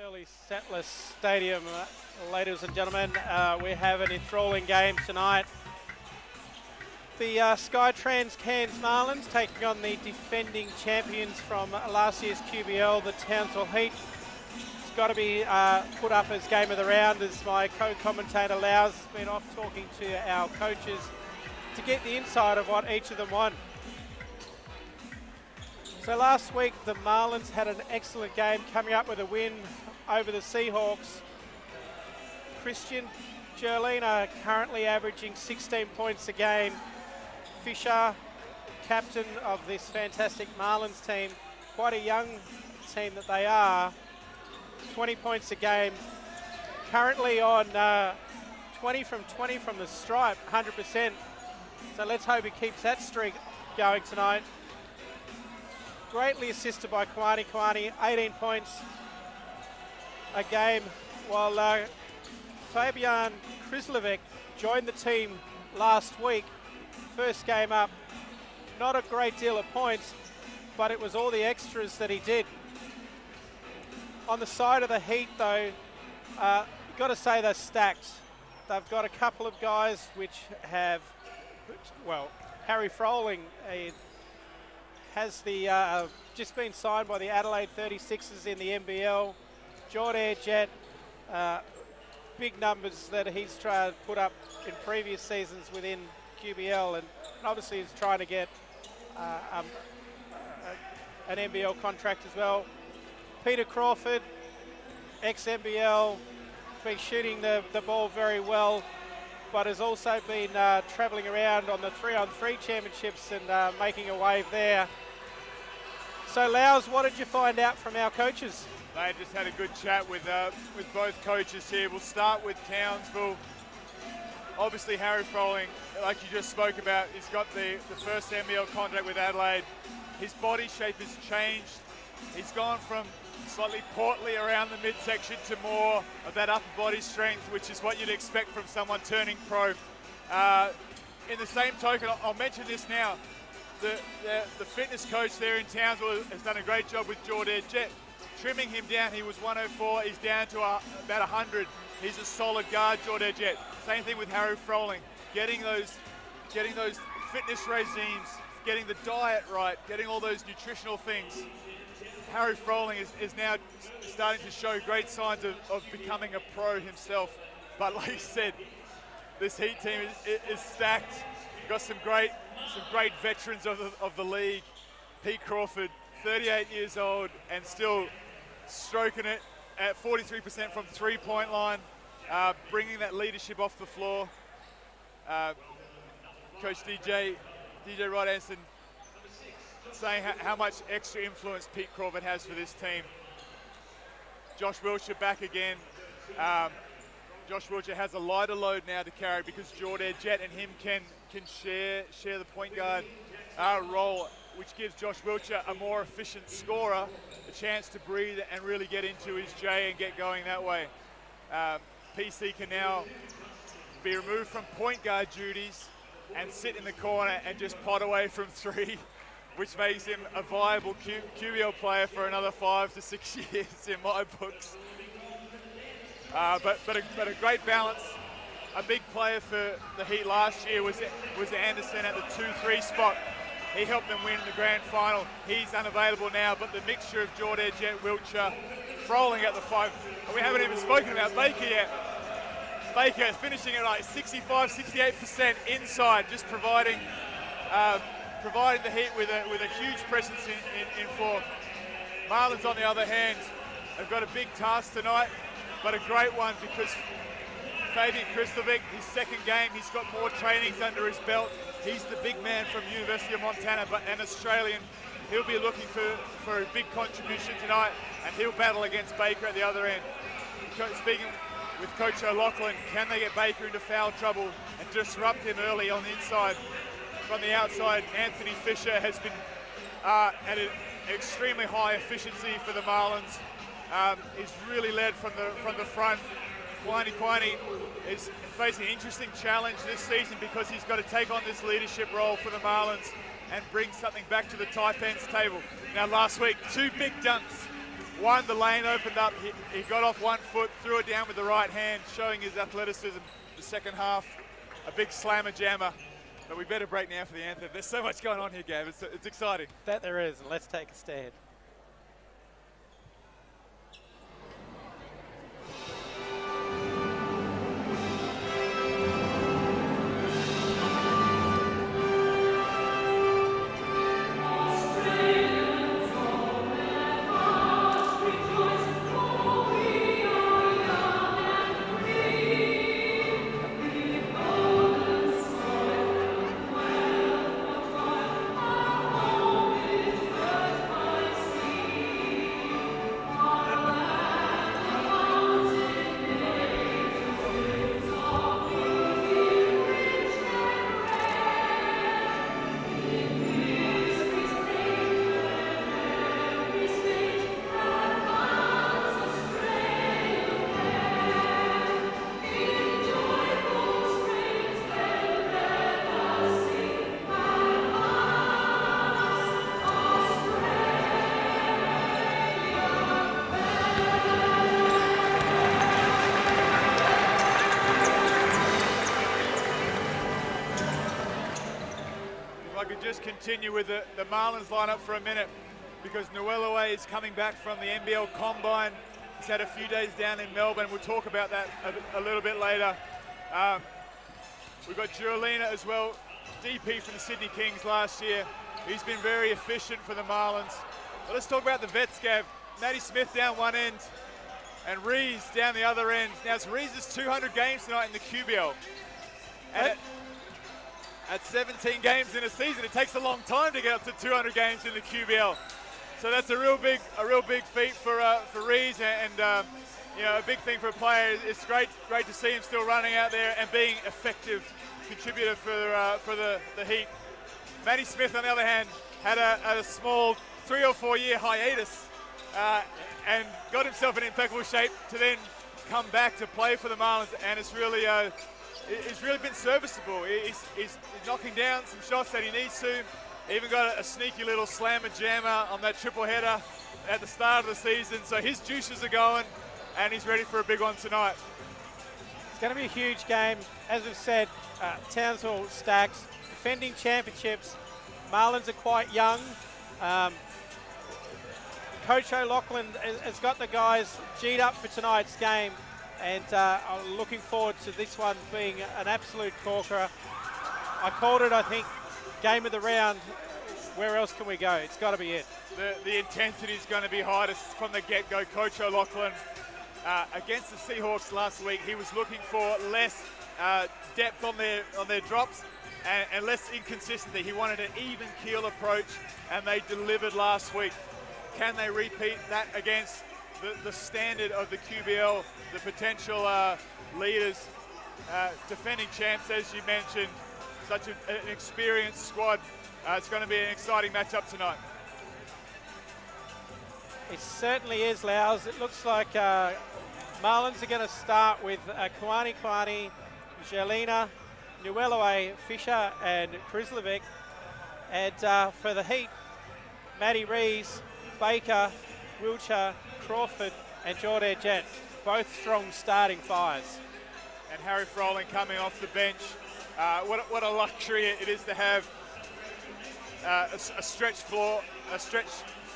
Early Settler Stadium, ladies and gentlemen. We have an enthralling game tonight. The Skytrans Cairns Marlins taking on the defending champions from last year's QBL, the Townsville Heat. It's got to be put up as game of the round, as my co-commentator Lowes has been off talking to our coaches to get the insight of what each of them want. So last week the Marlins had an excellent game, coming up with a win over the Seahawks. Christian Gerlina currently averaging 16 points a game. Fisher, captain of this fantastic Marlins team, quite a young team that they are, 20 points a game. Currently on 20 from the stripe, 100%. So let's hope he keeps that streak going tonight. Greatly assisted by Kwani, 18 points a game, while Fabian Krislovic joined the team last week. First game up, not a great deal of points, but it was all the extras that he did. On the side of the Heat though, you've got to say they're stacked. They've got a couple of guys which have, well, Harry Froling, has the just been signed by the Adelaide 36ers in the NBL. Jordan Jet, big numbers that he's tried to put up in previous seasons within QBL, and obviously he's trying to get an NBL contract as well. Peter Crawford, ex-NBL, been shooting the ball very well, but has also been travelling around on the 3-on-3 championships and making a wave there. So Lowes, what did you find out from our coaches? They just had a good chat with both coaches here. We'll start with Townsville. Obviously Harry Froling, like you just spoke about, he's got the first NBL contract with Adelaide. His body shape has changed. He's gone from slightly portly around the midsection to more of that upper body strength, which is what you'd expect from someone turning pro. In the same token, I'll mention this now, the fitness coach there in Townsville has done a great job with Jordan Jet, trimming him down. He was 104, he's down to about 100. He's a solid guard, Jordan Jet. Same thing with Harry Froling, getting those fitness regimes, getting the diet right, getting all those nutritional things. Harry Froling is now starting to show great signs of becoming a pro himself. But like you said, this Heat team is stacked. Got some great veterans of the league. Pete Crawford, 38 years old and still stroking it at 43% from three-point line, bringing that leadership off the floor. Coach DJ Rod Anson saying how much extra influence Pete Crawford has for this team. Josh Wiltshire back again. Josh Wiltshire has a lighter load now to carry because Jordan Jet and him can share the point guard role, which gives Josh Wiltshire, a more efficient scorer, a chance to breathe and really get into his J and get going that way. PC can now be removed from point guard duties and sit in the corner and just pot away from three, which makes him a viable QBL player for another 5 to 6 years in my books. But a great balance. A big player for the Heat last year was Anderson at the 2-3 spot. He helped them win the grand final. He's unavailable now, but the mixture of Jordan Jet, Wiltshire, Froling at the 5. We haven't even spoken about Baker yet. Baker finishing at like 65, 68% inside, just providing the Heat with a huge presence in form. Marlins, on the other hand, have got a big task tonight, but a great one because Fabian Krislovic, his second game, he's got more trainings under his belt. He's the big man from University of Montana, but an Australian. He'll be looking for a big contribution tonight, and he'll battle against Baker at the other end. Speaking with Coach O'Loughlin, can they get Baker into foul trouble and disrupt him early on the inside? From the outside, Anthony Fisher has been at an extremely high efficiency for the Marlins. He's really led from the front. Kwani is facing an interesting challenge this season because he's got to take on this leadership role for the Marlins and bring something back to the tight ends table. Now last week, 2 big dunks One, the lane opened up. He got off one foot, threw it down with the right hand, showing his athleticism. The second half, a big slammer jammer. But we better break now for the anthem. There's so much going on here, Gav. It's exciting. That there is, and let's take a stand. Just continue with the Marlins lineup for a minute, because Nuelue is coming back from the NBL Combine. He's had a few days down in Melbourne. We'll talk about that a little bit later. We've got Girolina as well, DP from the Sydney Kings last year. He's been very efficient for the Marlins. But let's talk about the vets, Gav. Matty Smith down one end and Rees down the other end. Now it's Rees' 200 games tonight in the QBL. And at 17 games in a season, it takes a long time to get up to 200 games in the QBL. So that's a real big feat for Rees, and you know, a big thing for a player. It's great to see him still running out there and being effective contributor for the Heat. Matty Smith, on the other hand, had a small 3 or 4 year hiatus and got himself in impeccable shape to then come back to play for the Marlins, and it's really he's really been serviceable. He's knocking down some shots that he needs to. Even got a sneaky little slammer jammer on that triple header at the start of the season. So his juices are going, and he's ready for a big one tonight. It's going to be a huge game. As we've said, Townsville Stacks, defending championships. Marlins are quite young. Coach O'Loughlin has got the guys G'd up for tonight's game. And I'm looking forward to this one being an absolute corker. I called it, I think, game of the round. Where else can we go? It's got to be it. The intensity is going to be high from the get-go. Coach O'Loughlin, against the Seahawks last week, he was looking for less depth on their drops and less inconsistency. He wanted an even keel approach, and they delivered last week. Can they repeat that against the standard of the QBL, the potential leaders, defending champs, as you mentioned, such an experienced squad? It's going to be an exciting matchup tonight. It certainly is, Lowes. It looks like Marlins are going to start with Kwani, Jelena, Nuelue, Fisher and Krislovic. And for the Heat, Matty Rees, Baker, Wiltshire, Crawford and Jordan Jett, both strong starting fives. And Harry Froling coming off the bench. What a luxury it is to have a stretch 4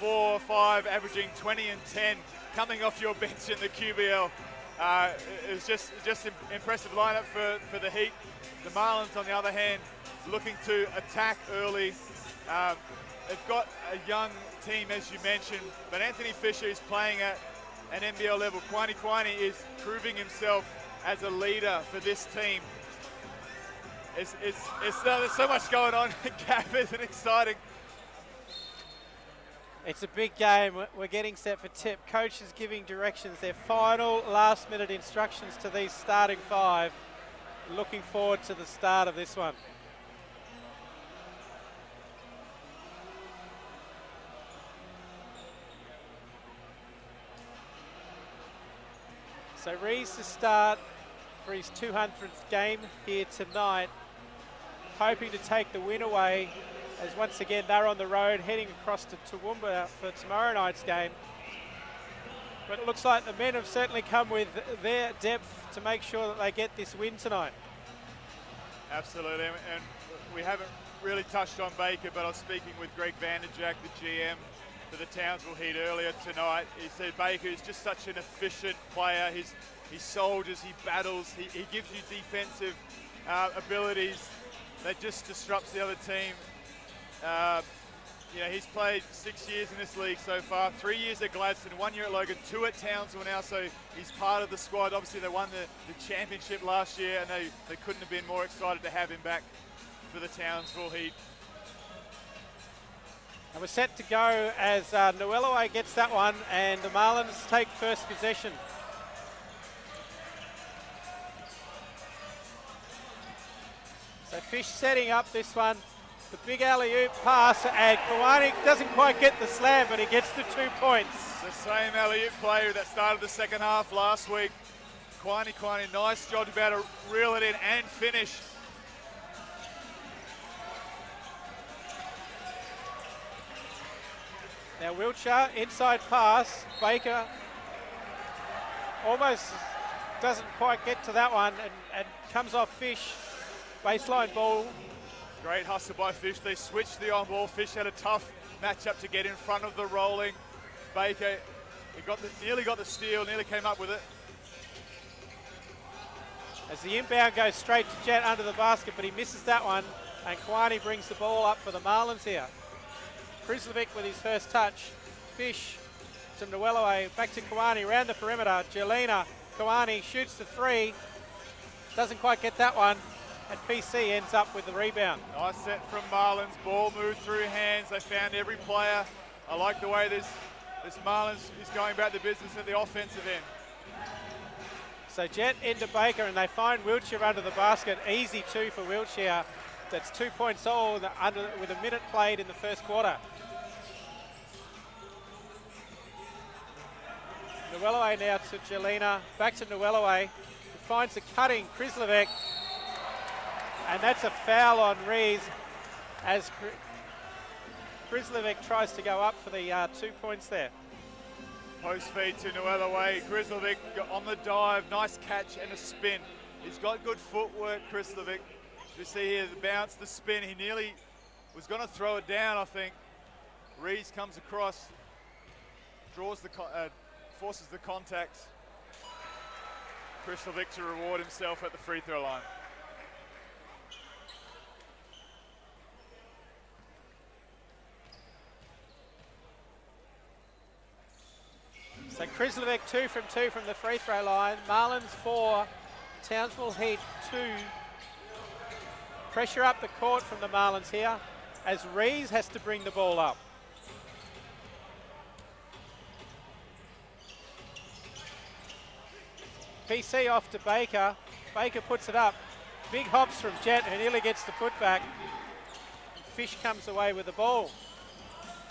or 5 averaging 20 and 10 coming off your bench in the QBL. It's just impressive lineup for the Heat. The Marlins, on the other hand, looking to attack early. They've got a young team, as you mentioned, but Anthony Fisher is playing at an NBL level. Kwani is proving himself as a leader for this team. There's so much going on. Gav, isn't exciting? It's a big game. We're getting set for tip. Coach is giving directions, their final last-minute instructions to these starting five. Looking forward to the start of this one. So Rees to start for his 200th game here tonight, hoping to take the win away, as once again they're on the road heading across to Toowoomba for tomorrow night's game. But it looks like the men have certainly come with their depth to make sure that they get this win tonight. Absolutely, and we haven't really touched on Baker, but I was speaking with Greg Vanderjack, the GM for the Townsville Heat earlier tonight. He said Baker is just such an efficient player. He soldiers, he battles, he gives you defensive abilities that just disrupts the other team. He's played 6 years in this league so far, 3 years at Gladstone, 1 year at Logan, 2 at Townsville now, so he's part of the squad. Obviously they won the championship last year, and they couldn't have been more excited to have him back for the Townsville Heat. And we're set to go as Nuelaway gets that one, and the Marlins take first possession. So Fish setting up this one. The big alley-oop pass, and Kawani doesn't quite get the slam, but he gets the 2 points. The same alley-oop player that started the second half last week. Kwani, nice job to be able to reel it in and finish. Now Wiltshire, inside pass. Baker almost doesn't quite get to that one, and comes off Fish. Baseline ball. Great hustle by Fish. They switched the on ball. Fish had a tough matchup to get in front of the rolling Baker. He nearly got the steal, nearly came up with it. As the inbound goes straight to Jet under the basket, but he misses that one, and Kwani brings the ball up for the Marlins here. Krislovic with his first touch. Fish to Nuelaway, back to Kwani, around the perimeter. Jelena, Kwani shoots the three, doesn't quite get that one, and PC ends up with the rebound. Nice set from Marlins, ball moved through hands, they found every player. I like the way this Marlins is going about the business at the offensive end. So Jet into Baker, and they find Wiltshire under the basket. Easy two for Wiltshire. That's 2 points all with a minute played in the first quarter. Nuelaway now to Jelena, back to Nuelaway. Finds the cutting Krislovic, and that's a foul on Rees as Krislovic tries to go up for the 2 points there. Post feed to Nuelaway. Krislovic on the dive, nice catch and a spin. He's got good footwork, Krislovic. You see here the bounce, the spin. He nearly was going to throw it down, I think. Rees comes across, forces the contact. Krislovic to reward himself at the free throw line. So Krislovic 2 from 2 from the free throw line. Marlins 4, Townsville Heat 2. Pressure up the court from the Marlins here as Rees has to bring the ball up. PC off to Baker. Baker puts it up. Big hops from Jet, who nearly gets the putback. Fish comes away with the ball.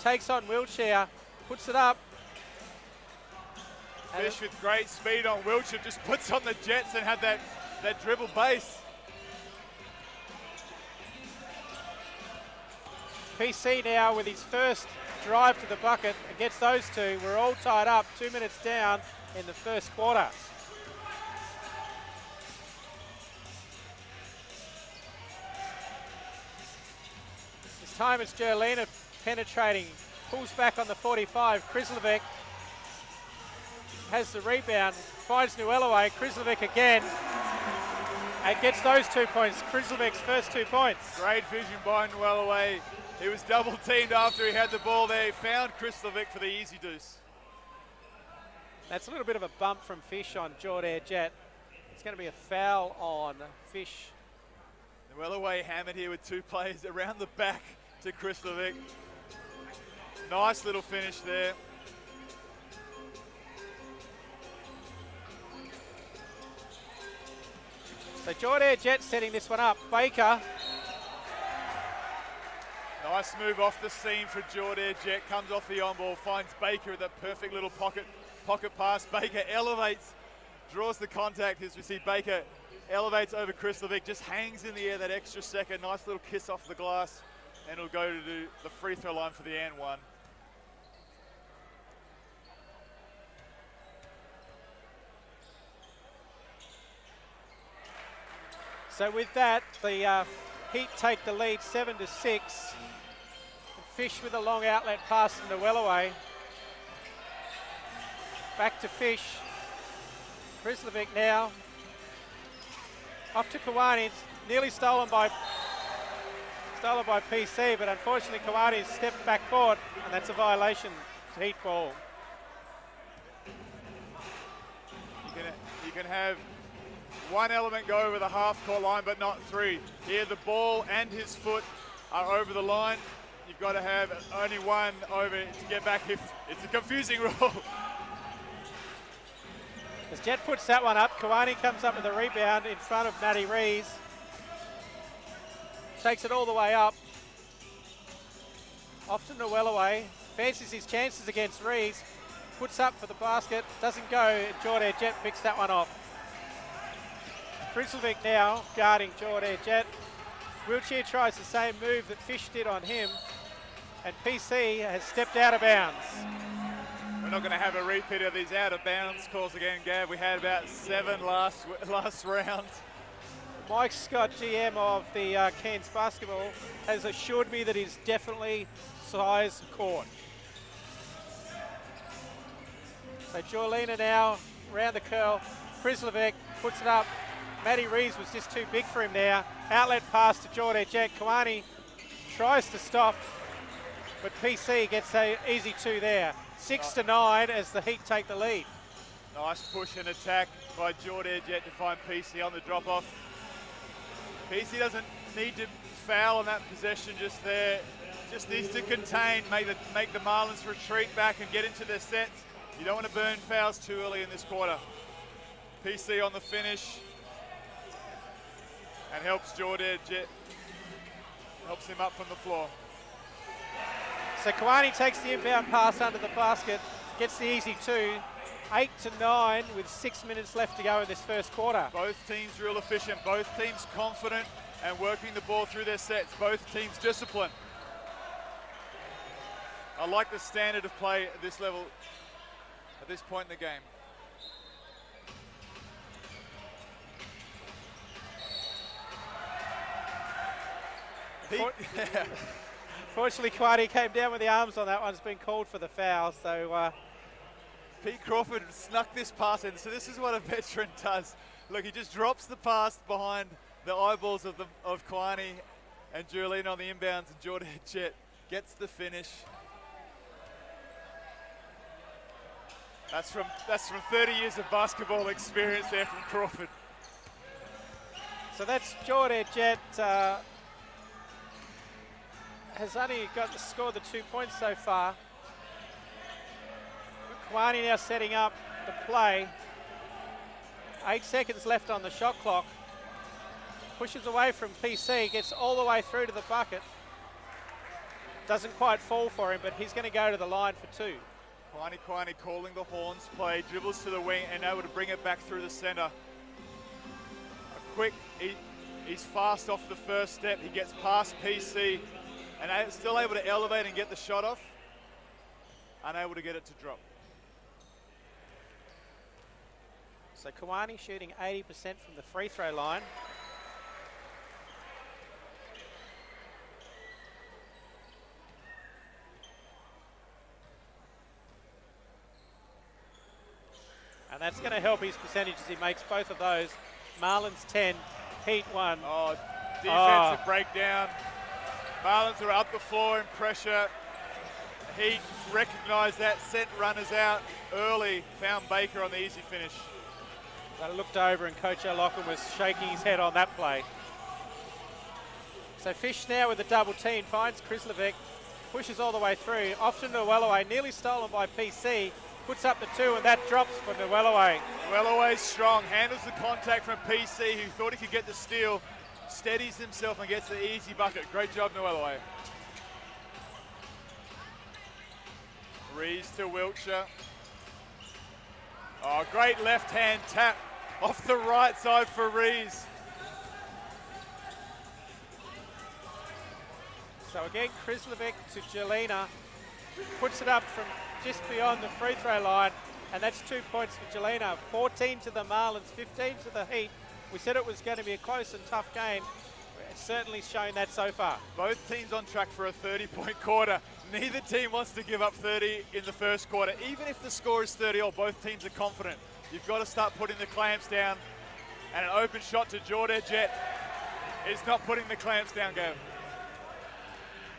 Takes on Wiltshire, puts it up. Fish with great speed on Wiltshire, just puts on the Jets and had that dribble base. PC now with his first drive to the bucket against those two. We're all tied up, 2 minutes down in the first quarter. This time it's Jelena penetrating, pulls back on the 45. Krislovic has the rebound, finds Nuelaway. Krislovic again, and gets those 2 points. Krislovic's first 2 points. Great vision by Nuelaway. He was double teamed after he had the ball there. He found Krislovic for the easy deuce. That's a little bit of a bump from Fish on Jordan Jet. It's going to be a foul on Fish. Nuelaway hammered here with 2 players around the back to Krislovic. Nice little finish there. So Jordan Jet setting this one up. Baker. Nice move off the seam for Jordan Jet. Comes off the on ball, finds Baker with that perfect little pocket pass. Baker elevates, draws the contact as we see Baker elevates over Krislovic, just hangs in the air that extra second. Nice little kiss off the glass, and it'll go to the free throw line for the and one. So with that, the Heat take the lead 7-6. Fish with a long outlet pass from the Wellaway. Back to Fish. Krislovic now. Off to Kawani. It's nearly stolen by PC, but unfortunately Kawani stepped back court, and that's a violation. It's a Heat ball. You can have one element go over the half-court line, but not three. Here, the ball and his foot are over the line. You've got to have only one over to get back. It's a confusing rule. As Jet puts that one up, Kawani comes up with a rebound in front of Matty Rees. Takes it all the way up. Often to Wellaway. Fancies his chances against Rees. Puts up for the basket. Doesn't go. Jordan Jet picks that one off. Krislovic now guarding Jordan Jet. Wheelchair tries the same move that Fish did on him. And PC has stepped out of bounds. We're not going to have a repeat of these out of bounds calls again, Gav. We had about 7 last round. Mike Scott, GM of the Cairns basketball, has assured me that he's definitely size court. So Jorlina now round the curl. Krislovic puts it up. Matty Rees was just too big for him there. Outlet pass to Jordan Jet. Kawani tries to stop, but PC gets an easy 2 there. 6-9 as the Heat take the lead. Nice push and attack by Jordan Jet to find PC on the drop-off. PC doesn't need to foul on that possession just there. Just needs to contain, make the Marlins retreat back and get into their sets. You don't want to burn fouls too early in this quarter. PC on the finish and helps Jordan Jet, helps him up from the floor. So Kawani takes the inbound pass under the basket, gets the easy 2. 8-9 with 6 minutes left to go in this first quarter. Both teams real efficient, both teams confident and working the ball through their sets, both teams disciplined. I like the standard of play at this level, at this point in the game. Fortunately, Kawani came down with the arms on that one. It's been called for the foul, so Pete Crawford snuck this pass in, so this is what a veteran does. Look, he just drops the pass behind the eyeballs of Kawani and Julian on the inbounds, and Jordan Jet gets the finish. That's from 30 years of basketball experience there from Crawford. So that's Jordan Jet. Has only got to score the 2 points so far. Kawani now setting up the play. 8 seconds left on the shot clock. Pushes away from PC, gets all the way through to the bucket. Doesn't quite fall for him, but he's going to go to the line for 2. Kawani calling the horns play, dribbles to the wing and able to bring it back through the center. He's fast off the first step. He gets past PC and still able to elevate and get the shot off. Unable to get it to drop. So Kawani shooting 80% from the free throw line. And that's going to help his percentage as he makes both of those. Marlins 10, Heat 1. Oh, defensive breakdown. Marlins are up the floor in pressure. Heat recognised that, sent runners out early, found Baker on the easy finish. I looked over and Coach O'Loughlin was shaking his head on that play. So Fish now with a double team, finds Krislovic, pushes all the way through, often to Wellaway, nearly stolen by PC, puts up the 2 and that drops for Wellaway. Wellaway's strong, handles the contact from PC who thought he could get the steal, steadies himself and gets the easy bucket. Great job, Wellaway. Rees to Wiltshire. Oh, great left-hand tap off the right side for Rees. So again, Krislovic to Jelena, puts it up from just beyond the free throw line, and that's 2 points for Jelena. 14 to the Marlins, 15 to the Heat. We said it was going to be a close and tough game. It's certainly shown that so far. Both teams on track for a 30-point quarter. Neither team wants to give up 30 in the first quarter. Even if the score is 30 or both teams are confident, you've got to start putting the clamps down. And an open shot to Jordan Jet is not putting the clamps down, Gav.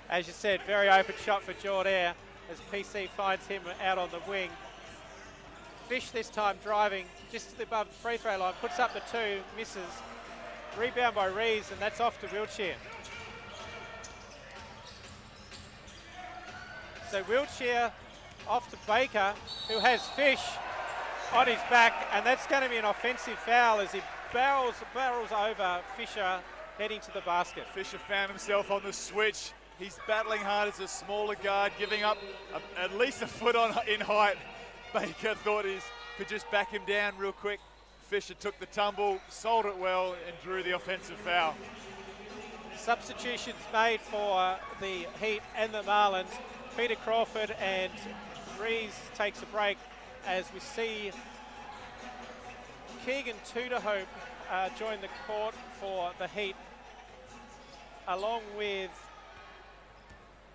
As you said, very open shot for Jordan as PC finds him out on the wing. Fish this time driving just above the free throw line, puts up the 2, misses. Rebound by Rees, and that's off to Wheelchair. So Wheelchair off to Baker, who has Fish on his back, and that's going to be an offensive foul as he barrels over Fisher heading to the basket. Fisher found himself on the switch. He's battling hard as a smaller guard, giving up at least a foot in height. Baker thought he could just back him down real quick. Fisher took the tumble, sold it well, and drew the offensive foul. Substitutions made for the Heat and the Marlins. Peter Crawford and Rees takes a break as we see Keegan Tudorhope join the court for the Heat, along with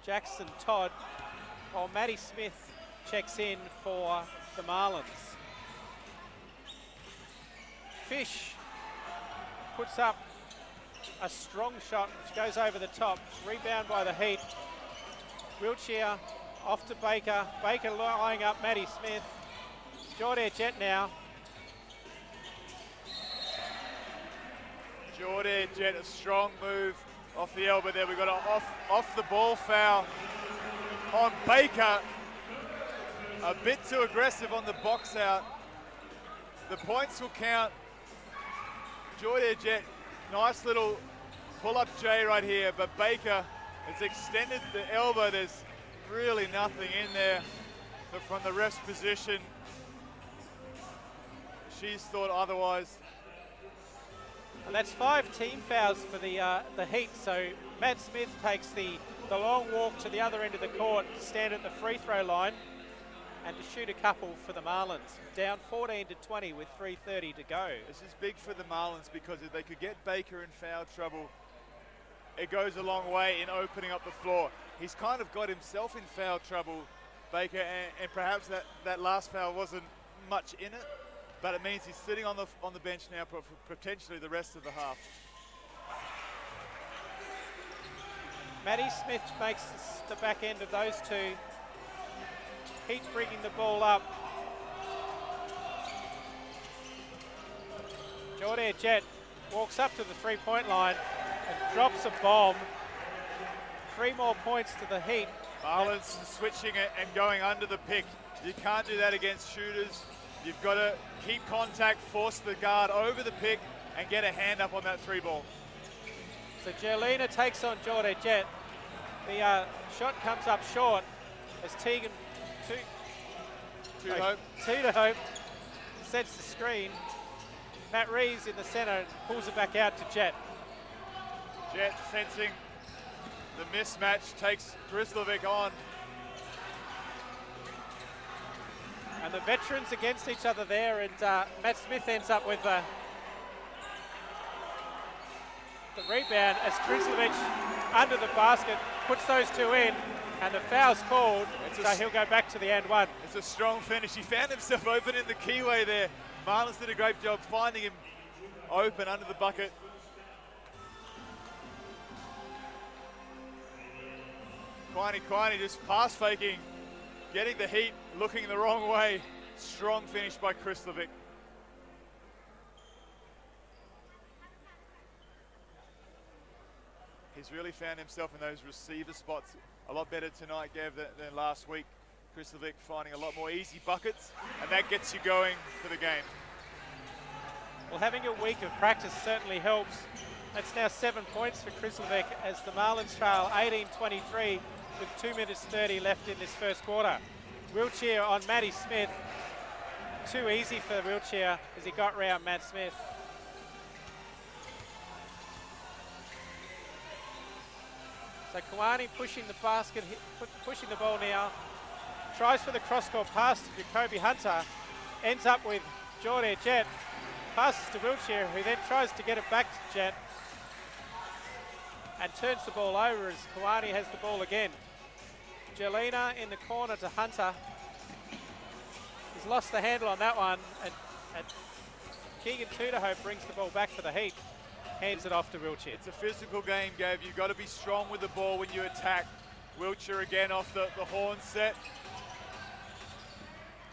Jackson Todd, while Matty Smith checks in for the Marlins. Fish puts up a strong shot which goes over the top. Rebound by the Heat. Wheelchair off to Baker. Baker lying up Matty Smith. Jordan Jet now. Jordan Jet, a strong move off the elbow there. We've got an off the ball foul on Baker. A bit too aggressive on the box out. The points will count. Jordan Jet, nice little pull-up J right here, but Baker has extended the elbow. There's really nothing in there. But from the ref's position, she's thought otherwise. And that's 5 team fouls for the Heat. So Matt Smith takes the long walk to the other end of the court to stand at the free throw line and to shoot a couple for the Marlins. Down 14-20 with 3:30 to go. This is big for the Marlins because if they could get Baker in foul trouble, it goes a long way in opening up the floor. He's kind of got himself in foul trouble, Baker, and perhaps that last foul wasn't much in it, but it means he's sitting on the bench now for potentially the rest of the half. Matty Smith makes the back end of those two. Heat bringing the ball up. Jordan Jet walks up to the 3-point line and drops a bomb. 3 more points to the Heat. Marlins switching it and going under the pick. You can't do that against shooters. You've got to keep contact, force the guard over the pick, and get a hand up on that 3 ball. So Jelena takes on Jordan Jet. The shot comes up short as Tudorhope sets the screen. Matt Rees in the center pulls it back out to Jet. Jet sensing the mismatch, takes Grislovic on. And the veterans against each other there, and Matt Smith ends up with the rebound as Grislovic under the basket puts those 2 in, and the foul's called, so he'll go back to the and 1. It's a strong finish. He found himself open in the keyway there. Marlins did a great job finding him open under the bucket. Quiney just pass faking, getting the Heat looking the wrong way. Strong finish by Grislovic. He's really found himself in those receiver spots a lot better tonight, Gav, than last week. Grislovic finding a lot more easy buckets, and that gets you going for the game. Well, having a week of practice certainly helps. That's now 7 points for Grislovic as the Marlins trail 18-23 with 2 minutes 30 left in this first quarter. Wheelchair on Matty Smith. Too easy for Wheelchair as he got round Matt Smith. So Kawani pushing the basket, pushing the ball now. Tries for the cross-court pass to Jacoby Hunter. Ends up with Jordan Jet. passes to Wiltshire, who then tries to get it back to Jet and turns the ball over as Kawani has the ball again. Jelena in the corner to Hunter. He's lost the handle on that one, and Keegan Tudahope brings the ball back for the Heat. Hands it off to Wiltshire. It's a physical game, Gav. You've got to be strong with the ball when you attack. Wiltshire again off the horn set.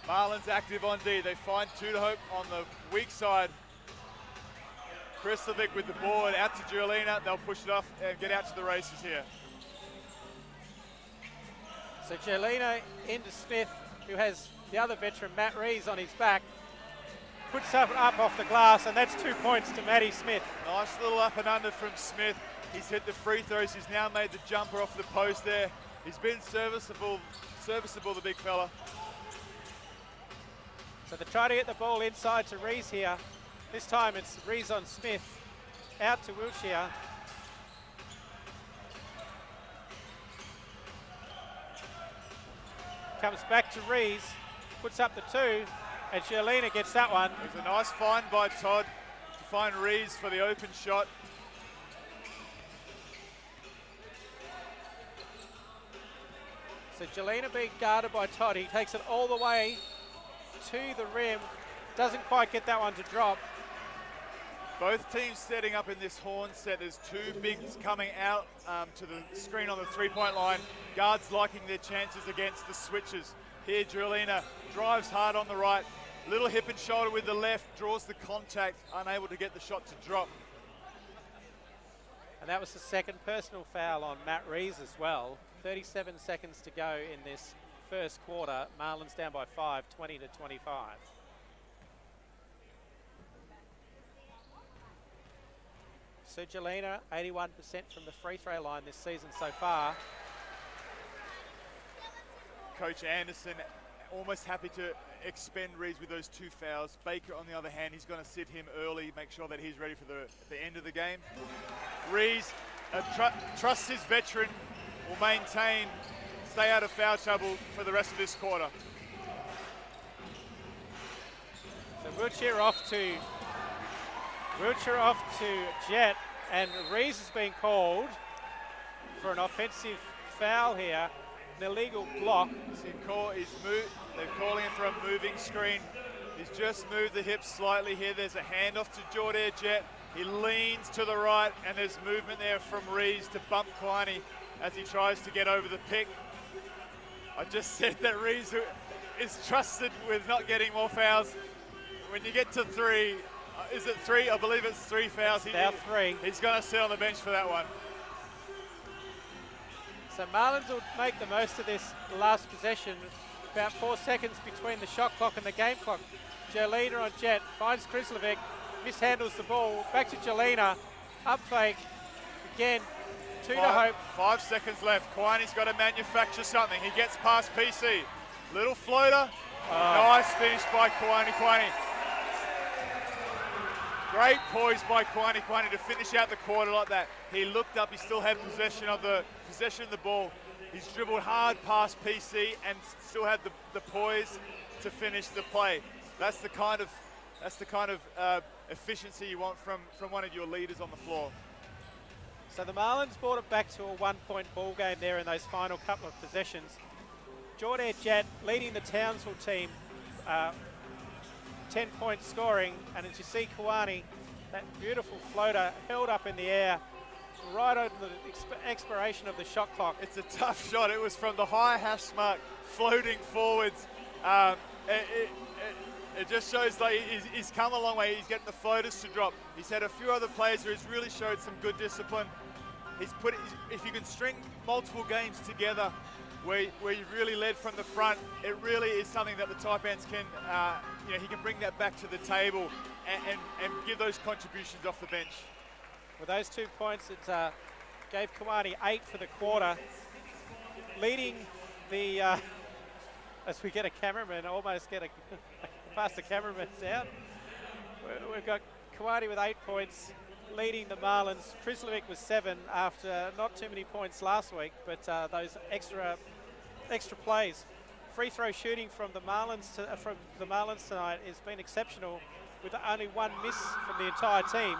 Marlins active on D. They find Tudahope on the weak side. Krislovic with the board out to Giolina. They'll push it off and get out to the races here. So Giolina into Smith, who has the other veteran, Matt Rees, on his back. Puts up off the glass, and that's 2 points to Matty Smith. Nice little up and under from Smith. He's hit the free throws. He's now made the jumper off the post there. He's been serviceable, the big fella. So they try to get the ball inside to Rees here. This time it's Rees on Smith. Out to Wiltshire. Comes back to Rees. Puts up the 2. And Giolina gets that one. It was a nice find by Todd to find Rees for the open shot. So Giolina being guarded by Todd. He takes it all the way to the rim. Doesn't quite get that one to drop. Both teams setting up in this horn set. There's two bigs coming out to the screen on the three-point line. Guards liking their chances against the switches. Here, Giolina drives hard on the right. Little hip and shoulder with the left, draws the contact, unable to get the shot to drop. And that was the second personal foul on Matt Rees as well. 37 seconds to go in this first quarter. Marlins down by 5, 20 to 25. So Giolina, 81% from the free throw line this season so far. Coach Anderson almost happy to expend Rees with those 2 fouls. Baker, on the other hand, he's going to sit him early, make sure that he's ready for the end of the game. Rees trusts his veteran, will maintain, stay out of foul trouble for the rest of this quarter. So Wiltshire off to Jet, and Rees has been called for an offensive foul here. An illegal block. They're calling him for a moving screen. He's just moved the hips slightly here. There's a handoff to Jordan Jet. He leans to the right, and there's movement there from Rees to bump Kwani as he tries to get over the pick. I just said that Rees is trusted with not getting more fouls. When you get to 3, is it 3? I believe it's 3 fouls. Now 3. He's going to sit on the bench for that one. So Marlins will make the most of this last possession. About 4 seconds between the shot clock and the game clock. Giolina on Jet, finds Krislovic, mishandles the ball, back to Giolina, up fake, again, Tudahope. 5 seconds left. Kwani's got to manufacture something. He gets past PC. Little floater. Nice finish by Kwani. Great poise by Kwani to finish out the quarter like that. He looked up, he still had possession of the ball. He's dribbled hard past PC and still had the poise to finish the play. That's the kind of efficiency you want from one of your leaders on the floor. So the Marlins brought it back to a 1-point ball game there in those final couple of possessions. Jordan Jet leading the Townsville team, 10 points scoring, and as you see Kwani, that beautiful floater held up in the air right over the expiration of the shot clock. It's a tough shot. It was from the high hash mark, floating forwards. It just shows like he's come a long way. He's getting the floaters to drop. He's had a few other players who he's really showed some good discipline. If you can string multiple games together where you've really led from the front, it really is something that the type ends can, he can bring that back to the table and give those contributions off the bench. With those 2 points, it gave Kwani 8 for the quarter, leading the, as we get a cameraman, almost get past the cameraman down. We've got Kwani with 8 points, leading the Marlins. Krislovic was 7 after not too many points last week, but those extra plays. Free throw shooting from the Marlins tonight has been exceptional. with only one miss from the entire team.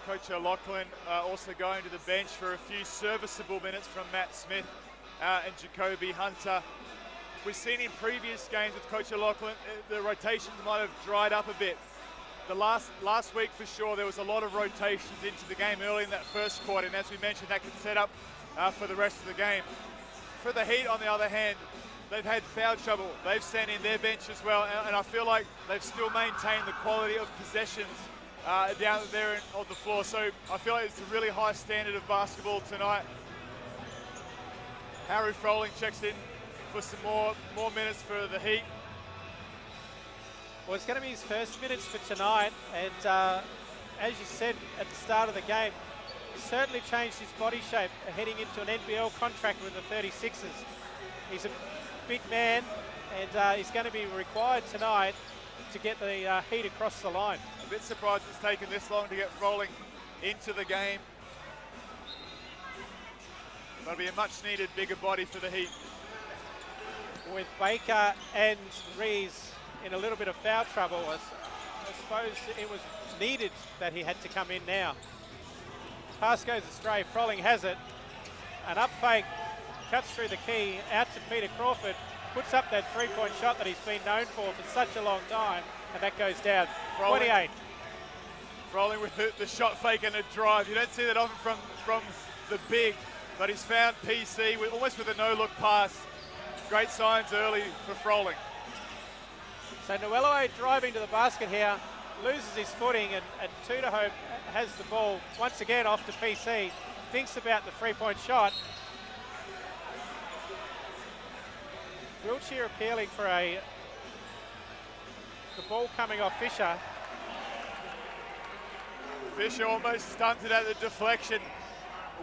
Coach O'Loughlin also going to the bench for a few serviceable minutes from Matt Smith and Jacoby Hunter. We've seen in previous games with Coach O'Loughlin, the rotations might have dried up a bit. The last week for sure, there was a lot of rotations into the game early in that first quarter, and as we mentioned, that could set up for the rest of the game. For the Heat, on the other hand, they've had foul trouble. They've sent in their bench as well, and I feel like they've still maintained the quality of possessions down there on the floor. So I feel like it's a really high standard of basketball tonight. Harry Froling checks in for some more minutes for the Heat. Well, it's going to be his first minutes for tonight, and as you said at the start of the game, he's certainly changed his body shape heading into an NBL contract with the 36ers. He's a big man, and he's going to be required tonight to get the Heat across the line. A bit surprised it's taken this long to get Froling into the game. That'll be a much needed bigger body for the Heat. With Baker and Rees in a little bit of foul trouble, I suppose it was needed that he had to come in now. Pass goes astray, Froling has it. An up fake, cuts through the key, out to Peter Crawford, puts up that three-point shot that he's been known for such a long time, and that goes down. Froling, 28. Froling with the shot fake and a drive. You don't see that often from the big, but he's found PC almost with a no-look pass. Great signs early for Froling. So Noello driving to the basket here, loses his footing, and Tudahope has the ball once again off to PC. Thinks about the three-point shot. Wiltshire appealing for the ball coming off Fisher. Fisher almost stunted at the deflection.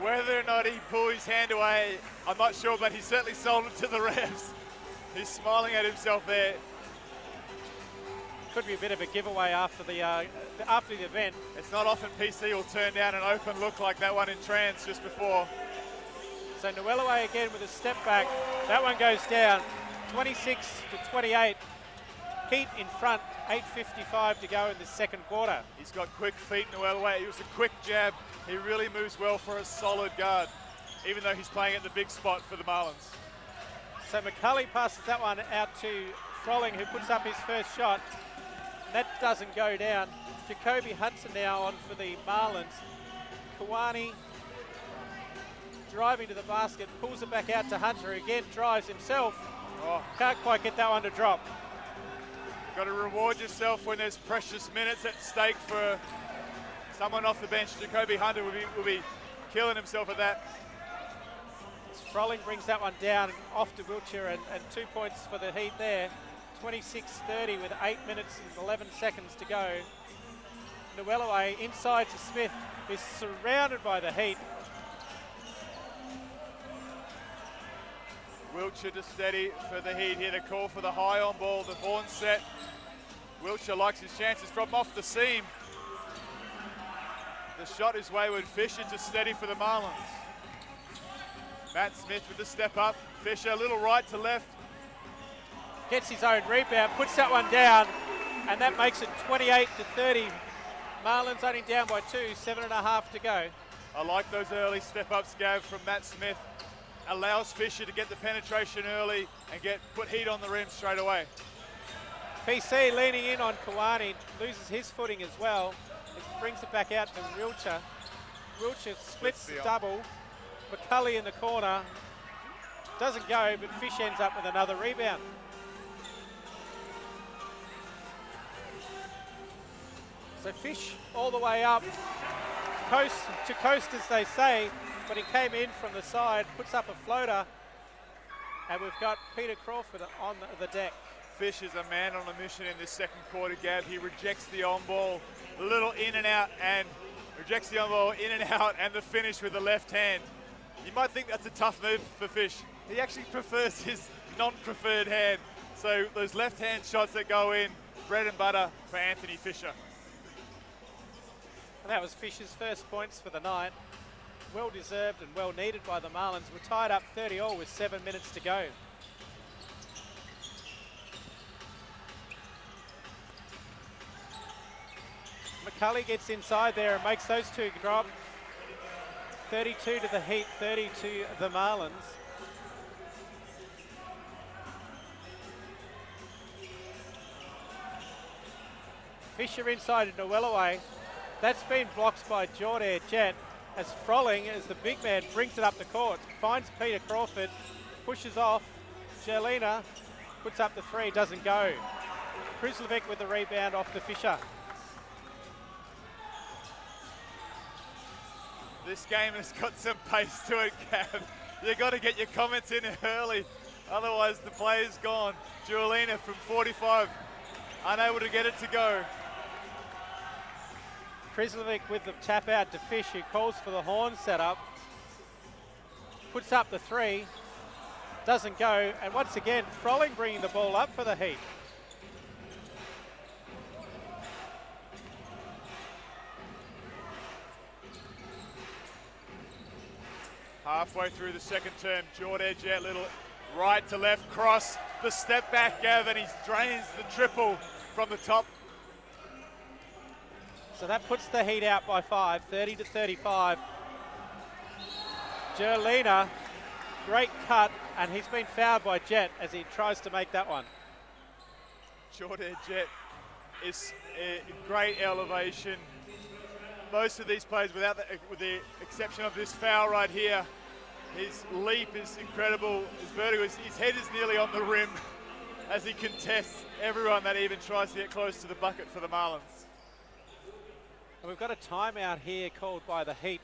Whether or not he pulled his hand away, I'm not sure, but he certainly sold it to the refs. He's smiling at himself there. Could be a bit of a giveaway after the event. It's not often PC will turn down an open look like that one in Trans just before. So Noello again with a step back. That one goes down, 26-28. Heat in front, 8:55 to go in the second quarter. He's got quick feet, Noello. It was a quick jab. He really moves well for a solid guard, even though he's playing at the big spot for the Marlins. So McCulley passes that one out to Froling, who puts up his first shot. That doesn't go down. Jacoby Hunter now on for the Marlins. Kawani driving to the basket, pulls it back out to Hunter, again drives himself. Can't quite get that one to drop. Got to reward yourself when there's precious minutes at stake for someone off the bench. Jacoby Hunter will be killing himself at that. Froling brings that one down off to Wiltshire, and 2 points for the Heat there. 26-30 with 8 minutes and 11 seconds to go. Noello inside to Smith, is surrounded by the Heat. Wiltshire to steady for the Heat here. The call for the high on ball, the horn set. Wiltshire likes his chances from off the seam. The shot is wayward. Fisher to steady for the Marlins. Matt Smith with the step up. Fisher a little right to left. Gets his own rebound, puts that one down, and that makes it 28-30. Marlins only down by 2, 7.5 to go. I like those early step-ups, Gav, from Matt Smith. Allows Fisher to get the penetration early and put Heat on the rim straight away. PC leaning in on Kawani, loses his footing as well. It brings it back out to Wiltshire. Wiltshire splits the double. McCulley in the corner. Doesn't go, but Fish ends up with another rebound. So Fish all the way up, coast to coast as they say, but he came in from the side, puts up a floater, and we've got Peter Crawford on the deck. Fish is a man on a mission in this second quarter, Gab. He rejects the on ball, a little in and out, and rejects the on ball, in and out, and the finish with the left hand. You might think that's a tough move for Fish. He actually prefers his non-preferred hand. So those left hand shots that go in, bread and butter for Anthony Fisher. And that was Fisher's first points for the night. Well deserved and well needed by the Marlins. We're tied up 30-all with 7 minutes to go. McCulley gets inside there and makes those two drop. 32 to the Heat, 30 to the Marlins. Fisher inside into Wellaway. That's been blocked by Jordan Jet as Frolling, as the big man, brings it up the court. Finds Peter Crawford, pushes off. Jelena puts up the three, doesn't go. Krislovic with the rebound off to Fisher. This game has got some pace to it, Gav. You got to get your comments in early, otherwise the play is gone. Jelena from 45, unable to get it to go. Krislovic with the tap out to Fish, who calls for the horn setup. Puts up the three, doesn't go, and once again, Frolling bringing the ball up for the Heat. Halfway through the second term, Jordan Jet, little right to left cross, the step back, Gav, and he drains the triple from the top. So that puts the Heat out by 5, 30 to 35. Jelena, great cut, and he's been fouled by Jet as he tries to make that one. Jordan Jet is a great elevation. Most of these players, with the exception of this foul right here, his leap is incredible. His vertical, his head is nearly on the rim as he contests everyone that even tries to get close to the bucket for the Marlins. And we've got a timeout here called by the Heat.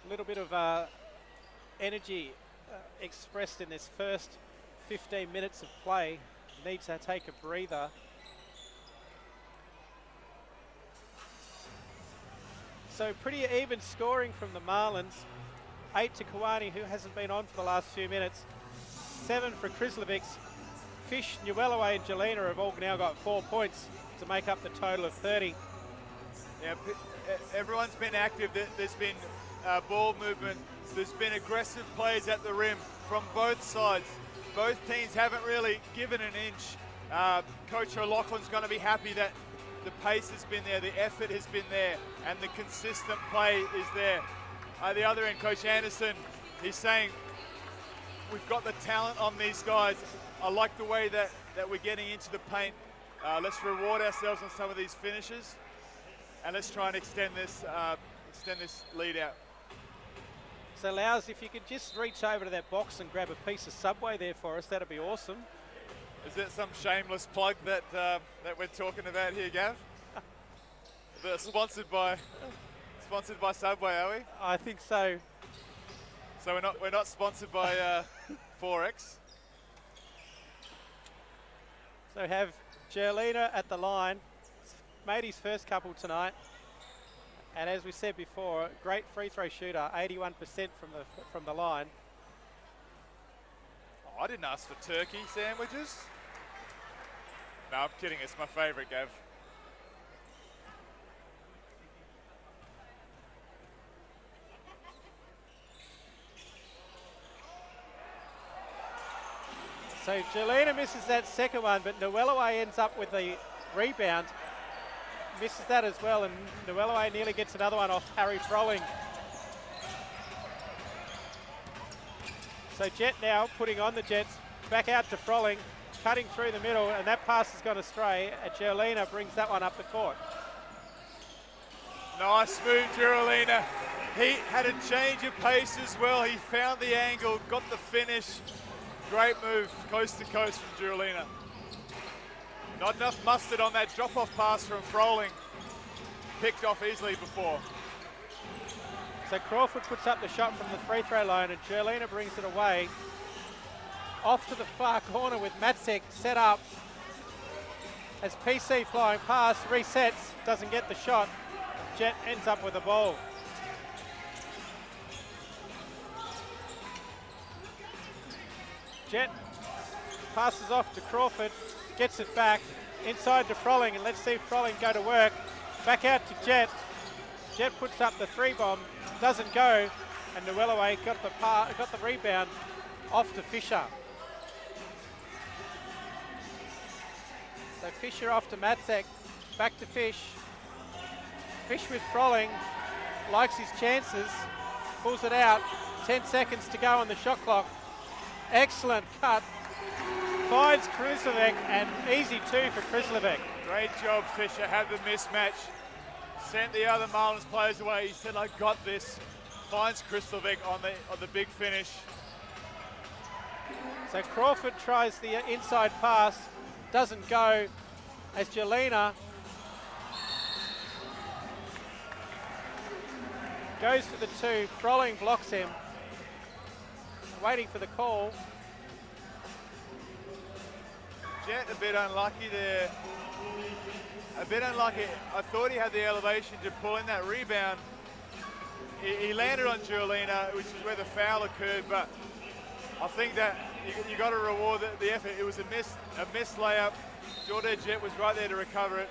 A little bit of energy expressed in this first 15 minutes of play. Needs to take a breather. So pretty even scoring from the Marlins. 8 to Kawani, who hasn't been on for the last few minutes. 7 for Krislovic. Fish, Newellaway and Jelena have all now got 4 points to make up the total of 30. Yeah, everyone's been active. There's been ball movement. There's been aggressive plays at the rim from both sides. Both teams haven't really given an inch. Coach O'Loughlin's going to be happy that the pace has been there, the effort has been there, and the consistent play is there. At the other end, Coach Anderson, he's saying, we've got the talent on these guys. I like the way that we're getting into the paint. Let's reward ourselves on some of these finishes, and let's try and extend this lead out. So Lowes, if you could just reach over to that box and grab a piece of Subway there for us, that'd be awesome. Is that some shameless plug that we're talking about here, Gav? Sponsored by Subway, are we? I think so. So we're not sponsored by Forex. So have Jelena at the line. Made his first couple tonight. And as we said before, great free throw shooter, 81% from the line. Oh, I didn't ask for turkey sandwiches. No, I'm kidding. It's my favorite, Gav. So Jelena misses that second one, but Newellaway ends up with the rebound. Misses that as well, and Newellaway nearly gets another one off Harry Frolling. So Jet now putting on the Jets, back out to Frolling, cutting through the middle, and that pass has gone astray. Jelena brings that one up the court. Nice move, Jelena. He had a change of pace as well. He found the angle, got the finish. Great move, coast to coast from Jelena. Not enough mustard on that drop-off pass from Frolling. Picked off easily before. So Crawford puts up the shot from the free throw line, and Jelena brings it away. Off to the far corner with Matzek set up. As PC flying past, resets, doesn't get the shot. Jet ends up with the ball. Jet passes off to Crawford, gets it back, inside to Frolling, and let's see Frolling go to work. Back out to Jet. Jet puts up the three bomb, doesn't go, and Newellaway got the rebound off to Fisher. So Fisher off to Matzek, back to Fish. Fish with Frolling, likes his chances, pulls it out. 10 seconds to go on the shot clock. Excellent cut. Finds Krislovic, and easy two for Krislovic. Great job, Fisher. Had the mismatch. Sent the other Marlins players away. He said, I got this. Finds Krislovic on the big finish. So Crawford tries the inside pass. Doesn't go as Jelena goes for the two. Frolling blocks him. Waiting for the call. Jet a bit unlucky there. A bit unlucky. I thought he had the elevation to pull in that rebound. He landed on Julina, which is where the foul occurred, but I think that you got to reward the effort. It was a missed layup. Jordan Jet was right there to recover it.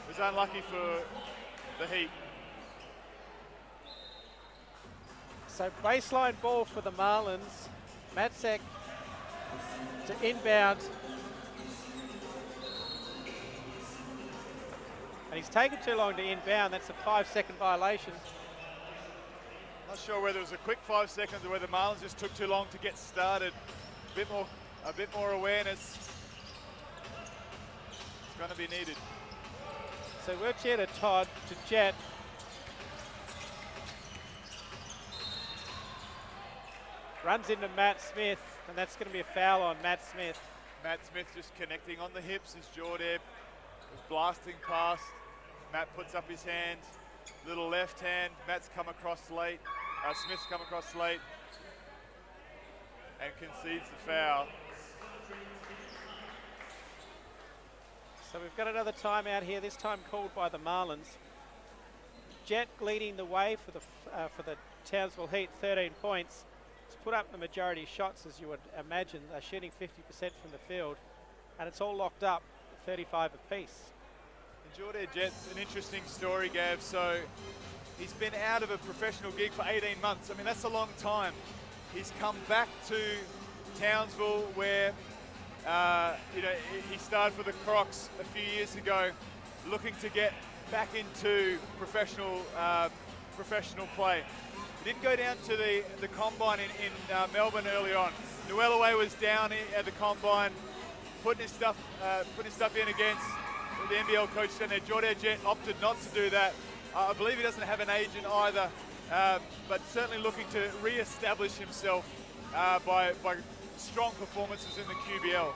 It was unlucky for the Heat. So baseline ball for the Marlins. Matzek to inbound. And he's taken too long to inbound. That's a 5-second violation. Not sure whether it was a quick 5 seconds or whether Marlins just took too long to get started. A bit more awareness. It's going to be needed. So we're Jet to Todd to Jet. Runs into Matt Smith, and that's going to be a foul on Matt Smith. Matt Smith just connecting on the hips as Jordan was blasting past. Matt puts up his hand, little left hand. Matt's come across late. Smith's come across late and concedes the foul. So we've got another timeout here, this time called by the Marlins. Jet leading the way for the Townsville Heat, 13 points. He's put up the majority of shots, as you would imagine. They're shooting 50% from the field, and it's all locked up, 35 apiece. And Jordan Jet's an interesting story, Gav. So he's been out of a professional gig for 18 months. I mean, that's a long time. He's come back to Townsville where, he started for the Crocs a few years ago, looking to get back into professional play. He didn't go down to the combine in Melbourne early on. Nuelaway was down at the combine, putting his stuff in against the NBL coach down there. Jordan Jet opted not to do that. I believe he doesn't have an agent either, but certainly looking to re-establish himself by strong performances in the QBL.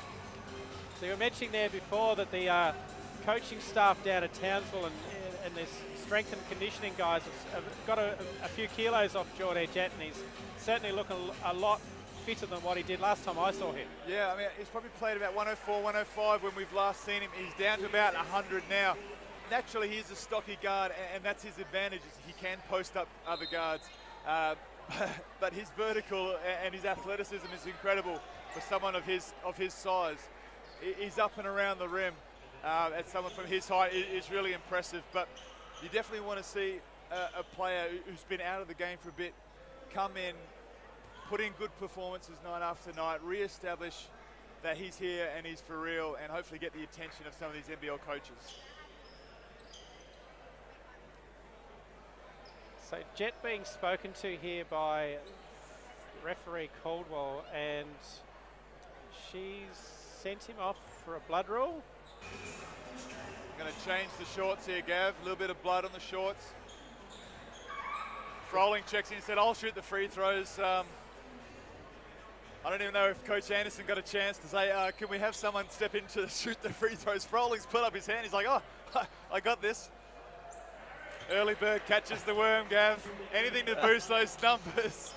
So you were mentioning there before that the coaching staff down at Townsville and this strength and conditioning guys have got a few kilos off Jordan Jet, and he's certainly looking a lot fitter than what he did last time I saw him. Yeah, I mean, he's probably played about 104, 105 when we've last seen him. He's down to about 100 now. Naturally, he's a stocky guard, and that's his advantage. He can post up other guards. But his vertical and his athleticism is incredible for someone of his size. He's up and around the rim. At someone from his height is really impressive. But you definitely want to see a player who's been out of the game for a bit come in, put in good performances night after night, re-establish that he's here and he's for real, and hopefully get the attention of some of these NBL coaches. So Jet being spoken to here by referee Caldwell, and she's sent him off for a blood rule. Going to change the shorts here, Gav. A little bit of blood on the shorts. Frolling checks in and said, I'll shoot the free throws. I don't even know if Coach Anderson got a chance to say, can we have someone step in to shoot the free throws? Frolling's put up his hand. He's like, oh, I got this. Early bird catches the worm, Gav. Anything to boost those numbers.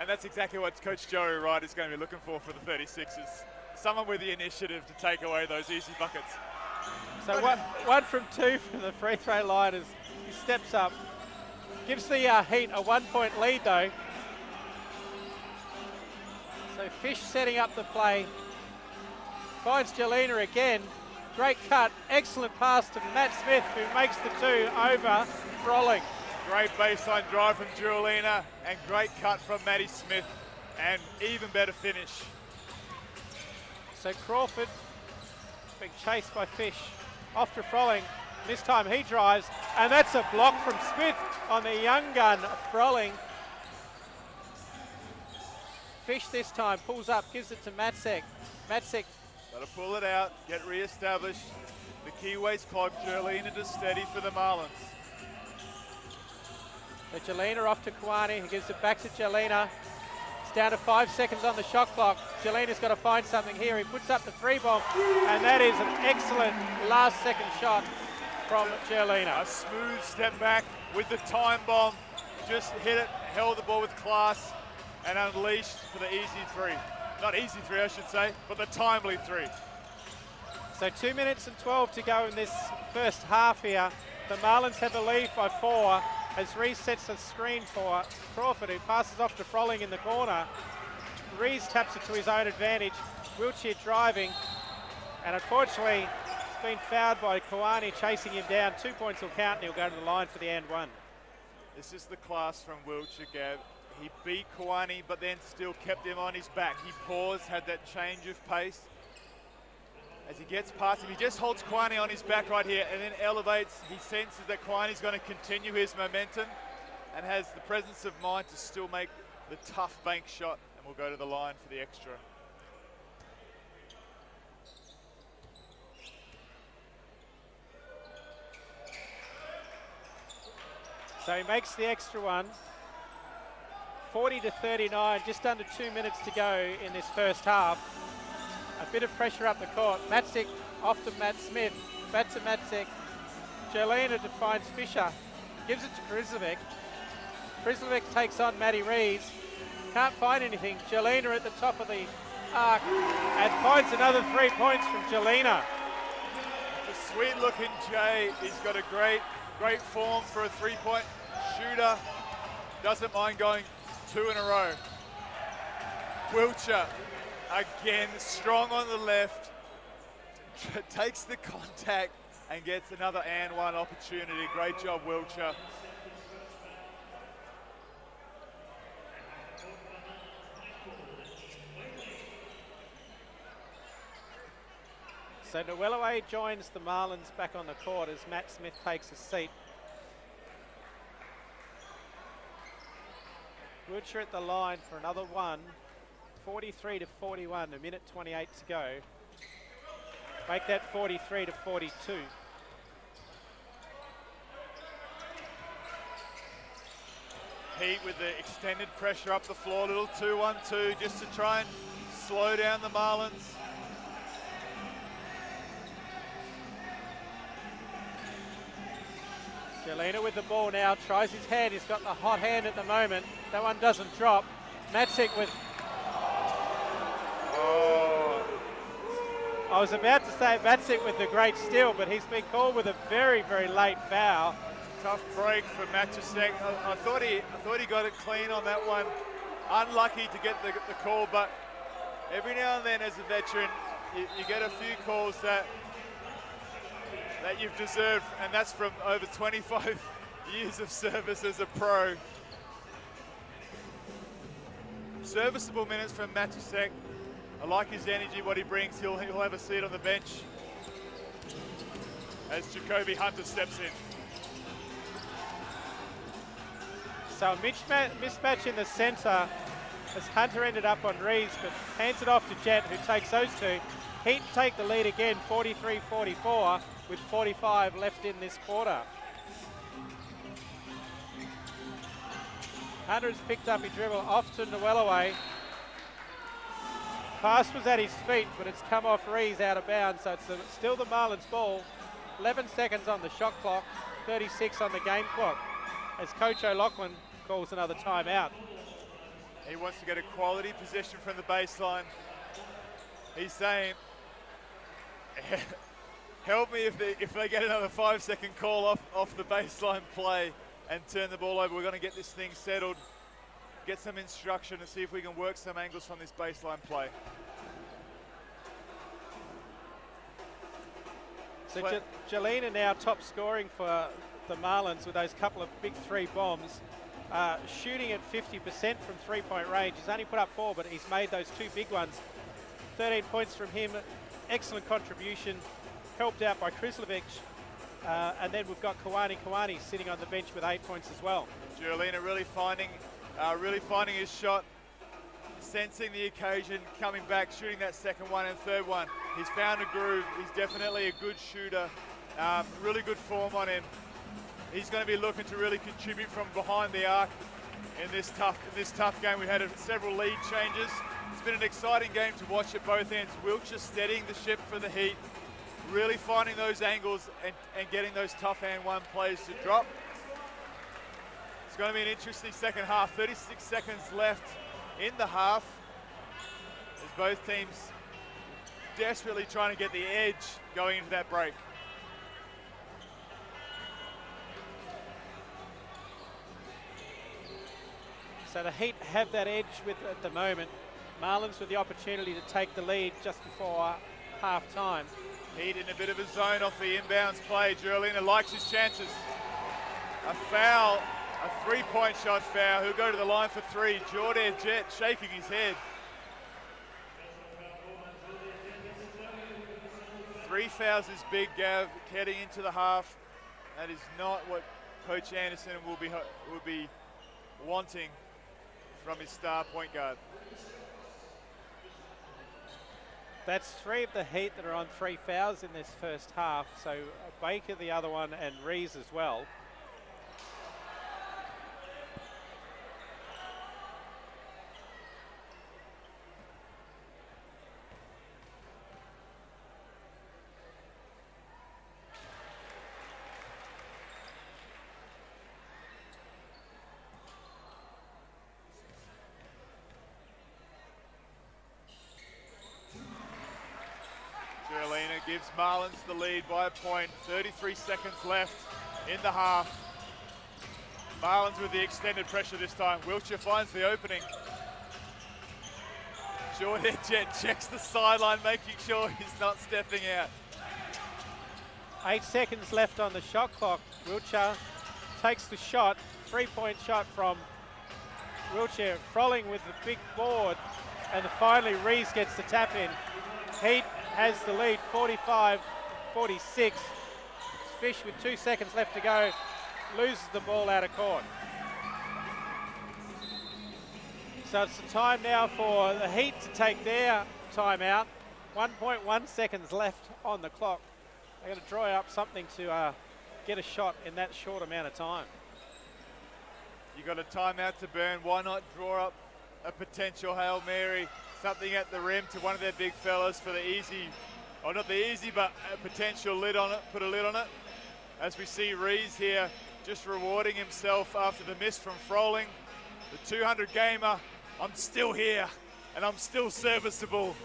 And that's exactly what Coach Joey Wright is going to be looking for the 36ers. Someone with the initiative to take away those easy buckets. So one from two from the free throw line as he steps up. Gives the Heat a 1-point lead though. So Fish setting up the play. Finds Jelena again. Great cut, excellent pass to Matt Smith, who makes the two over Frolling. Great baseline drive from Julina and great cut from Matty Smith, and even better finish. So Crawford being chased by Fish. Off to Frolling. This time he drives, and that's a block from Smith on the young gun, Froling. Fish this time, pulls up, gives it to Matsek. Matsek. Got to pull it out, get re-established. The Kiwis clog, Jerlina to steady for the Marlins. So Jelena off to Kwani, who gives it back to Jelena. It's down to 5 seconds on the shot clock. Jelena's got to find something here. He puts up the 3-bomb, and that is an excellent last second shot from Jelena. A smooth step back with the time bomb. Just hit it, held the ball with class, and unleashed for the easy 3. Not easy 3, I should say, but the timely 3. So 2 minutes and 12 to go in this first half here. The Marlins have the lead by 4 as Rees sets a screen for Crawford, who passes off to Froling in the corner. Rees taps it to his own advantage. Wiltshire driving, and unfortunately it's been fouled by Kawani, chasing him down. 2 points will count, and he'll go to the line for the and 1. This is the class from Wiltshire, Gav. He beat Kawani, but then still kept him on his back. He paused, had that change of pace. As he gets past him, he just holds Kwani on his back right here and then elevates. He senses that Kwani's going to continue his momentum and has the presence of mind to still make the tough bank shot, and will go to the line for the extra. So he makes the extra one. 40 to 39, just under 2 minutes to go in this first half. A bit of pressure up the court. Matsik off to Matt Smith. Back to Matsik. Jelena defines Fisher. Gives it to Krizlovic. Krizlovic takes on Matty Reeves. Can't find anything. Jelena at the top of the arc and finds another 3 points from Jelena. The sweet looking Jay. He's got a great form for a 3-point shooter. Doesn't mind going 2 in a row. Wiltshire. Again, strong on the left, takes the contact and gets another and 1 opportunity. Great job, Wiltshire. So Nwelaway joins the Marlins back on the court as Matt Smith takes a seat. Wiltshire at the line for another one. 43 to 41, a minute 28 to go. Make that 43 to 42. Heat with the extended pressure up the floor, little 2-1-2 just to try and slow down the Marlins. Jelena with the ball now, tries his hand, he's got the hot hand at the moment. That one doesn't drop. Matsik with... I was about to say Matsik with the great steal, but he's been called with a very, very late foul. Tough break for Matusek. I thought he got it clean on that one. Unlucky to get the call, but every now and then as a veteran, you get a few calls that you've deserved, and that's from over 25 years of service as a pro. Serviceable minutes from Matusek. I like his energy, what he brings. He'll have a seat on the bench as Jacoby Hunter steps in. So a mismatch in the centre as Hunter ended up on Reeves, but hands it off to Jet, who takes those two. Heat take the lead again, 43-44, with 45 left in this quarter. Hunter has picked up his dribble off to Nwelaway. Pass was at his feet, but it's come off Rees out of bounds, so it's still the Marlins ball. 11 seconds on the shot clock, 36 on the game clock, as Coach O'Loughlin calls another timeout. He wants to get a quality possession from the baseline. He's saying, help me if they get another 5-second call off the baseline play and turn the ball over. We're going to get this thing settled, get some instruction and see if we can work some angles from this baseline play. So Jelena now top scoring for the Marlins with those couple of big 3 bombs. Shooting at 50% from 3-point range. He's only put up 4, but he's made those 2 big ones. 13 points from him. Excellent contribution. Helped out by Krizlovic. And then we've got Kawani sitting on the bench with 8 points as well. Giurlina really finding his shot, sensing the occasion, coming back, shooting that second one and third one. He's found a groove. He's definitely a good shooter. Really good form on him. He's going to be looking to really contribute from behind the arc in this tough game. We had several lead changes. It's been an exciting game to watch at both ends. Wiltshire steadying the ship for the Heat, really finding those angles and getting those tough and one plays to drop. It's going to be an interesting second half. 36 seconds left in the half as both teams desperately trying to get the edge going into that break. So the Heat have that edge at the moment. Marlins with the opportunity to take the lead just before half time. Heat in a bit of a zone off the inbounds play. Giurlina likes his chances. A foul, a three-point shot foul. He'll go to the line for three. Jordan Jett shaking his head. 3 fouls is big, Gav, heading into the half. That is not what Coach Anderson will be wanting from his star point guard. That's 3 of the Heat that are on 3 fouls in this first half. So Baker the other one and Rees as well. Giurlina gives Marlins the lead by a point. 33 seconds left in the half. Marlins with the extended pressure this time. Wiltshire finds the opening. Jordan Jett checks the sideline, making sure he's not stepping out. 8 seconds left on the shot clock. Wiltshire takes the shot. 3-point shot from Wiltshire. Frolling with the big board. And finally Rees gets the tap in. Heat has the lead, 45-46. Fish with 2 seconds left to go, loses the ball out of court. So it's the time now for the Heat to take their timeout. 1.1 seconds left on the clock. They're going to draw up something to get a shot in that short amount of time. You got a timeout to burn. Why not draw up a potential Hail Mary? Something at the rim to one of their big fellas for the easy, or not the easy, but a potential lid on it, put a lid on it. As we see Rees here just rewarding himself after the miss from Froling. The 200 gamer, I'm still here and I'm still serviceable.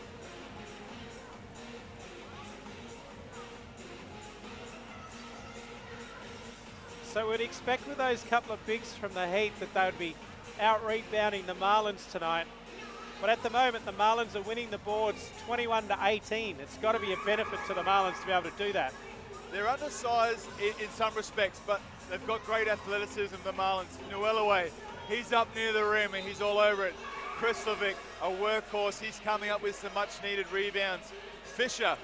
So we'd expect with those couple of bigs from the Heat that they would be out rebounding the Marlins tonight. But at the moment, the Marlins are winning the boards 21-18. It's got to be a benefit to the Marlins to be able to do that. They're undersized in some respects, but they've got great athleticism, the Marlins. Nuelaway, he's up near the rim and he's all over it. Krislovic, a workhorse, he's coming up with some much-needed rebounds. Fisher,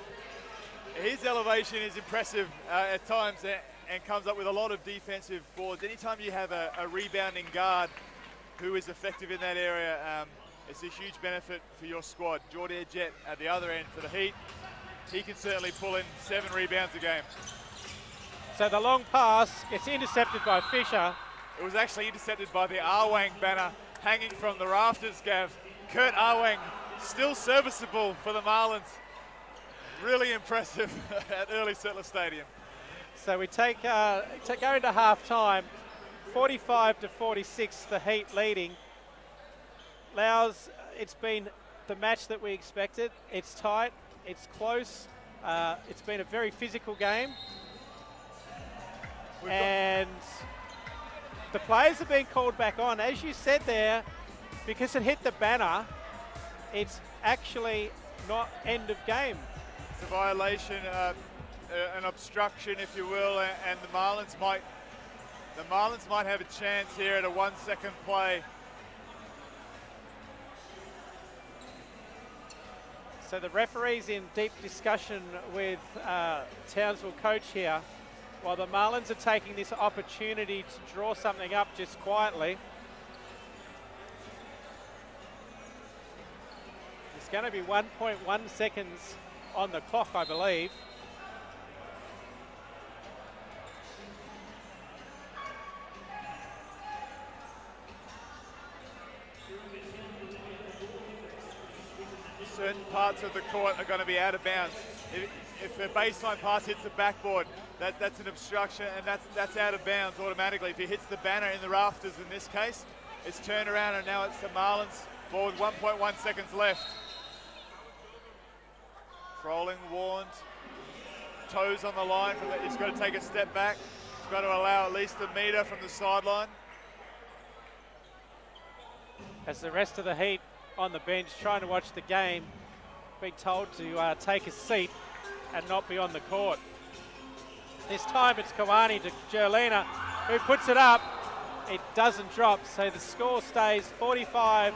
his elevation is impressive at times and comes up with a lot of defensive boards. Anytime you have a rebounding guard who is effective in that area, it's a huge benefit for your squad. Jordan Jett at the other end for the Heat. He can certainly pull in 7 rebounds a game. So the long pass gets intercepted by Fisher. It was actually intercepted by the Arwang banner hanging from the rafters, Gav. Kurt Arwang still serviceable for the Marlins. Really impressive at Early Settler Stadium. So we go into half time, 45-46, the Heat leading. Louws, it's been the match that we expected. It's tight, it's close. It's been a very physical game. And the players have been called back on. As you said there, because it hit the banner, it's actually not end of game. It's a violation, an obstruction, if you will, and the Marlins might have a chance here at a 1-second play. So the referee's in deep discussion with Townsville coach here. while the Marlins are taking this opportunity to draw something up just quietly. It's going to be 1.1 seconds on the clock, I believe. Certain parts of the court are going to be out of bounds. If the baseline pass hits the backboard, that's an obstruction, and that's out of bounds automatically. If it hits the banner in the rafters, in this case, it's turned around, and now it's the Marlins ball with 1.1 seconds left. Froling warned. Toes on the line. He's got to take a step back. He's got to allow at least a metre from the sideline. As the rest of the Heat on the bench trying to watch the game, being told to take a seat and not be on the court. This time it's Kawani to Jerlina, who puts it up. It doesn't drop, so the score stays 45-46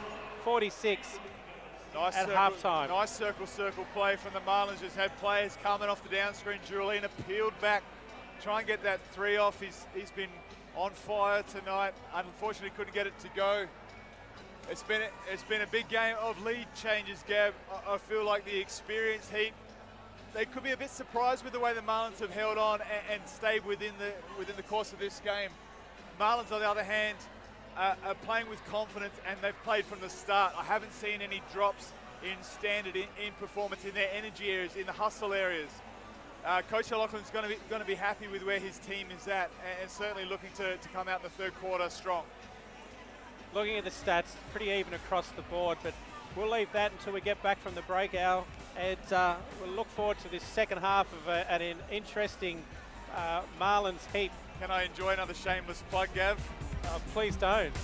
at halftime. Nice circle play from the Marlins. Just had players coming off the down screen. Jerlina peeled back, try and get that three off. He's been on fire tonight. Unfortunately, couldn't get it to go. It's been a big game of lead changes, Gab. I feel like the experienced Heat, they could be a bit surprised with the way the Marlins have held on and stayed within the course of this game. Marlins, on the other hand, are playing with confidence, and they've played from the start. I haven't seen any drops in standard, in performance, in their energy areas, in the hustle areas. Coach O'Loughlin's going to be happy with where his team is at, and certainly looking to come out in the third quarter strong. Looking at the stats, pretty even across the board, but we'll leave that until we get back from the break, Al, and we'll look forward to this second half of an interesting Marlins Heat. Can I enjoy another shameless plug, Gav? Please don't.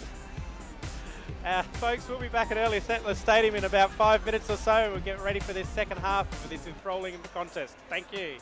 Folks, we'll be back at Early Settlers Stadium in about 5 minutes or so, and we'll get ready for this second half of this enthralling contest. Thank you.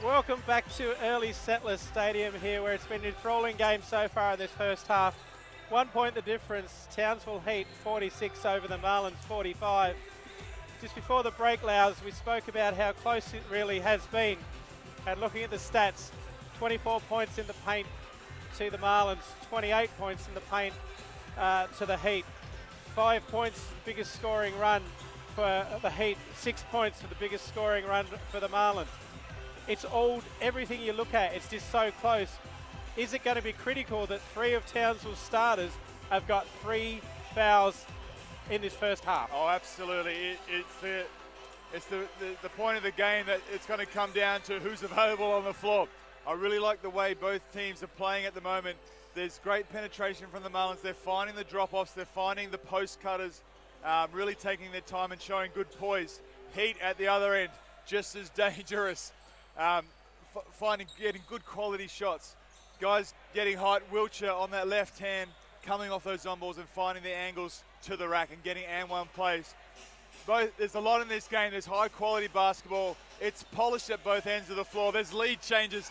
Welcome back to Early Settlers Stadium here, where it's been an enthralling game so far in this first half. 1 point the difference. Townsville Heat 46 over the Marlins 45. Just before the break, Lowes, we spoke about how close it really has been. And looking at the stats, 24 points in the paint to the Marlins, 28 points in the paint to the Heat. 5 points, biggest scoring run for the Heat. 6 points for the biggest scoring run for the Marlins. It's all, everything you look at, it's just so close. Is it going to be critical that 3 of Townsville's starters have got 3 fouls in this first half? Oh, absolutely. It's the point of the game that it's going to come down to who's available on the floor. I really like the way both teams are playing at the moment. There's great penetration from the Marlins. They're finding the drop-offs. They're finding the post cutters, really taking their time and showing good poise. Heat at the other end, just as dangerous. Getting good quality shots. Guys getting hot. Wiltshire on that left hand, coming off those on balls and finding the angles to the rack and getting and one plays. There's a lot in this game. There's high quality basketball. It's polished at both ends of the floor. There's lead changes.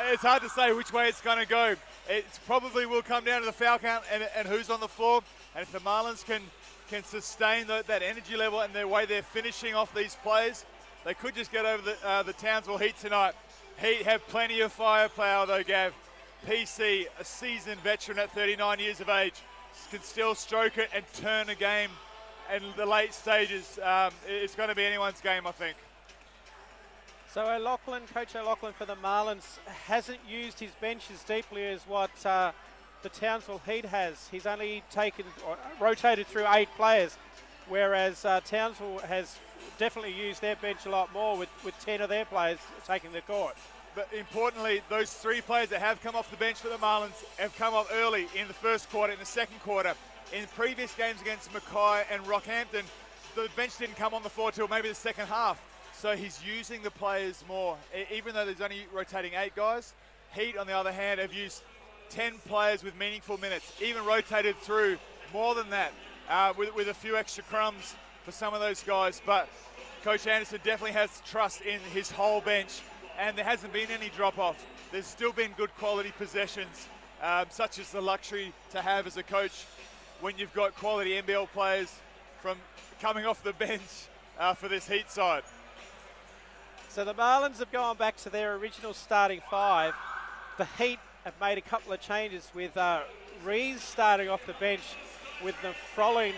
It's hard to say which way it's going to go. It probably will come down to the foul count and who's on the floor. And if the Marlins can sustain that energy level and the way they're finishing off these plays, they could just get over the Townsville Heat tonight. Heat have plenty of firepower though, Gav. PC, a seasoned veteran at 39 years of age, can still stroke it and turn a game in the late stages. It's going to be anyone's game, I think. So Coach O'Loughlin for the Marlins hasn't used his bench as deeply as what the Townsville Heat has. He's only rotated through 8 players, whereas Townsville has definitely used their bench a lot more with 10 of their players taking the court. But importantly, those 3 players that have come off the bench for the Marlins have come up early in the first quarter, in the second quarter. In previous games against Mackay and Rockhampton, the bench didn't come on the floor till maybe the second half. So he's using the players more. Even though there's only rotating 8 guys, Heat, on the other hand, have used 10 players with meaningful minutes, even rotated through more than that with a few extra crumbs for some of those guys. But Coach Anderson definitely has trust in his whole bench, and there hasn't been any drop-off. There's still been good quality possessions, such as the luxury to have as a coach when you've got quality NBL players from coming off the bench for this Heat side. So the Marlins have gone back to their original starting 5. The Heat have made a couple of changes with Rees starting off the bench, with the Frolling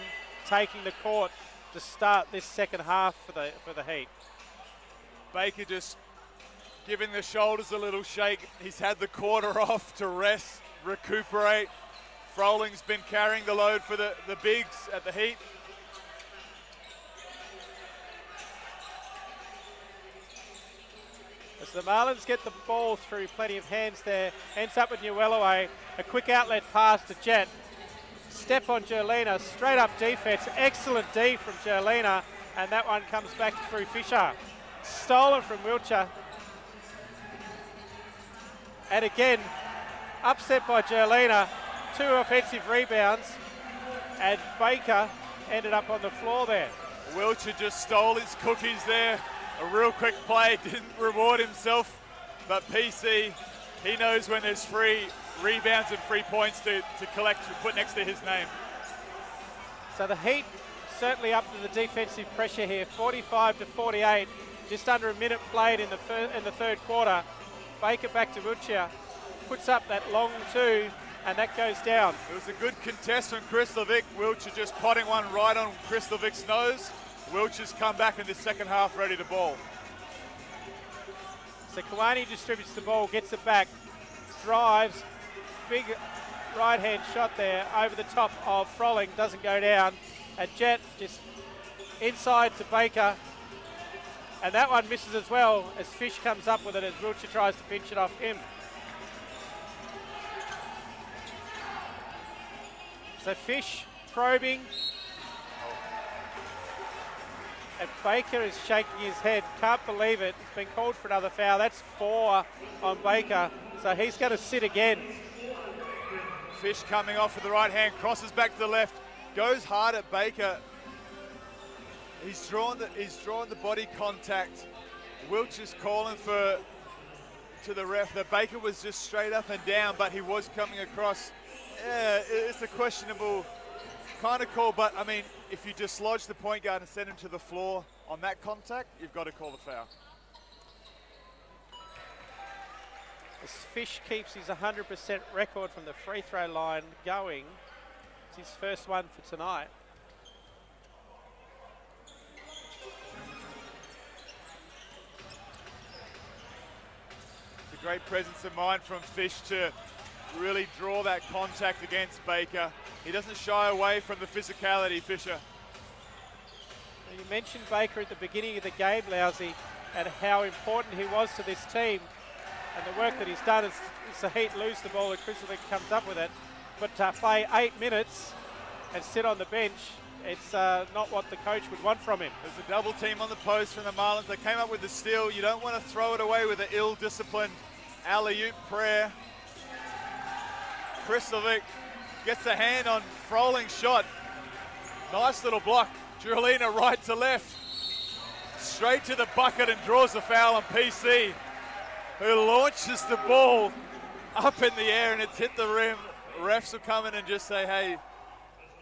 taking the court to start this second half for the Heat. Baker just giving the shoulders a little shake. He's had the quarter off to rest, recuperate. Frolling's been carrying the load for the bigs at the Heat. As the Marlins get the ball through plenty of hands there, ends up with Newellaway. A quick outlet pass to Jet. Step on Jerlina, straight up defense. Excellent D from Jerlina, and that one comes back through Fisher. Stolen from Wiltshire. And again, upset by Jerlina. 2 offensive rebounds, and Baker ended up on the floor there. Wiltshire just stole his cookies there. A real quick play, didn't reward himself, but PC, he knows when there's free rebounds and free points to collect and put next to his name. So the Heat certainly up to the defensive pressure here, 45-48, just under a minute played in the third quarter. Baker back to Wiltshire, puts up that long 2, and that goes down. It was a good contest from Krislovic. Wiltshire just potting one right on Krislovic's nose. Wiltshire's come back in the second half ready to ball. So Kawani distributes the ball, gets it back, drives, big right-hand shot there over the top of Frolling, doesn't go down. And Jet just inside to Baker, and that one misses as well as Fish comes up with it as Wiltshire tries to pinch it off him. So Fish probing, and Baker is shaking his head. Can't believe it. It's been called for another foul. That's 4 on Baker, so he's going to sit again. Fish coming off with the right hand, crosses back to the left, goes hard at Baker. He's drawn the body contact. Wilch is calling to the ref. The Baker was just straight up and down, but he was coming across. Yeah, it's a questionable kind of call, but I mean, if you dislodge the point guard and send him to the floor on that contact, you've got to call the foul. As Fish keeps his 100% record from the free throw line going, it's his first one for tonight. It's a great presence of mind from Fish to really draw that contact against Baker. He doesn't shy away from the physicality, Fisher. You mentioned Baker at the beginning of the game, Lousy, and how important he was to this team. And the work that he's done is the Heat lose the ball and Kristovic comes up with it. But play 8 minutes and sit on the bench, it's not what the coach would want from him. There's a double team on the post from the Marlins. They came up with the steal. You don't want to throw it away with an ill-disciplined alley-oop prayer. Kristovic gets a hand on Froling's shot. Nice little block. Juralina right to left. Straight to the bucket and draws the foul on PC, who launches the ball up in the air and it's hit the rim. Refs will come in and just say, hey,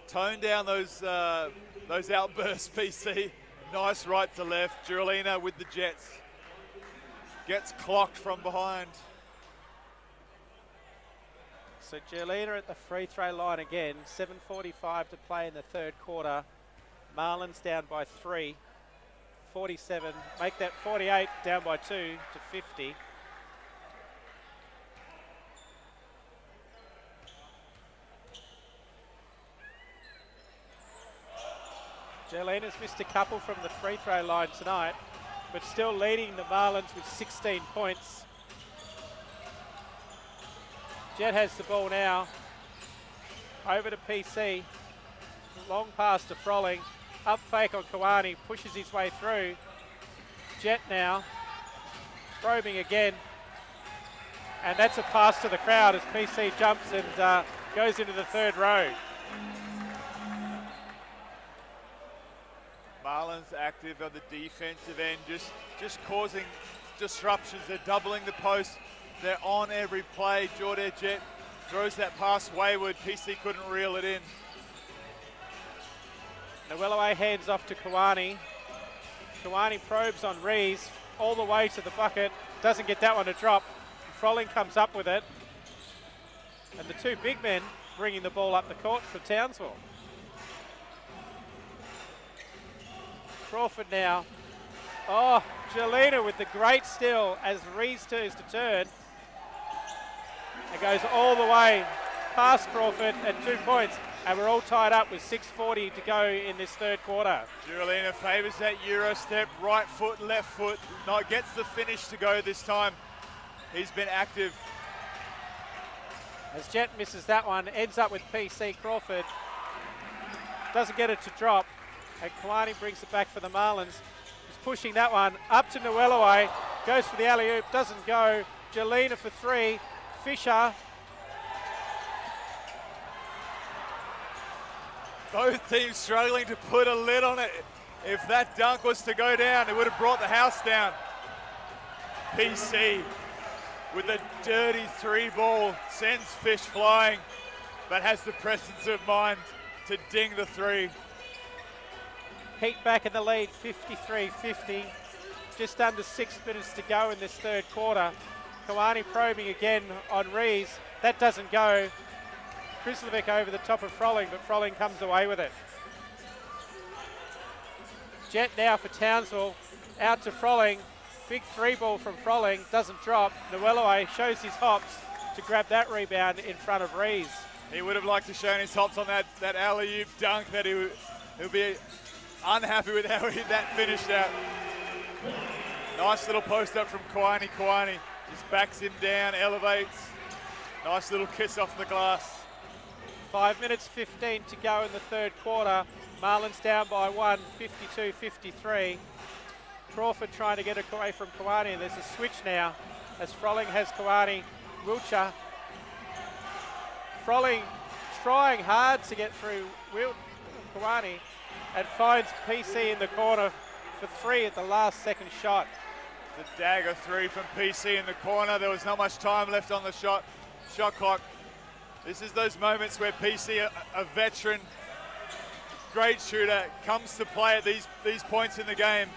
tone down those outbursts, PC. Nice right to left. Juralina with the Jets. Gets clocked from behind. So Juralina at the free throw line again. 7:45 to play in the third quarter. Marlins down by 3. 47, make that 48, down by 2 to 50. Juralina's missed a couple from the free throw line tonight, but still leading the Marlins with 16 points. Jet has the ball now. Over to PC. Long pass to Froling. Up fake on Kawani, pushes his way through. Jet now, probing again. And that's a pass to the crowd as PC jumps and goes into the third row. Marlins active on the defensive end, just causing disruptions. They're doubling the post. They're on every play. Jordan Jet throws that pass wayward. PC couldn't reel it in. Nawelaway hands off to Kawani. Kawani probes on Rees all the way to the bucket. Doesn't get that one to drop. Froling comes up with it. And the two big men bringing the ball up the court for Townsville. Crawford now. Oh, Juralina with the great steal as Rees turns to turn. It goes all the way past Crawford and 2 points. And we're all tied up with 6:40 to go in this third quarter. Juralina favours that Euro step, right foot, left foot. Not gets the finish to go this time. He's been active. As Jet misses that one, ends up with PC. Crawford doesn't get it to drop. And Kawani brings it back for the Marlins. He's pushing that one up to Nawelaway. Goes for the alley-oop, doesn't go. Juralina for 3. Fisher. Both teams struggling to put a lid on it. If that dunk was to go down, it would have brought the house down. PC with a dirty 3 ball sends Fish flying, but has the presence of mind to ding the 3. Heat back in the lead, 53-50. Just under 6 minutes to go in this third quarter. Kawani probing again on Rees. That doesn't go. Kristovic over the top of Froling, but Froling comes away with it. Jet now for Townsville, out to Froling. Big 3 ball from Froling, doesn't drop. Nawelaway shows his hops to grab that rebound in front of Rees. He would have liked to show his hops on that alley-oop dunk that he'll be unhappy with how that finished out. Nice little post up from Kawani. Kawani just backs him down, elevates. Nice little kiss off the glass. 5 minutes 15 to go in the third quarter. Marlins down by 1, 52-53. Crawford trying to get it away from Kawani. There's a switch now as Froling has Kawani. Wilcher. Froling trying hard to get through Kawani. and finds PC in the corner for 3 at the last second shot. The dagger 3 from PC in the corner. There was not much time left on the shot clock. This is those moments where PC, a veteran, great shooter, comes to play at these points in the game.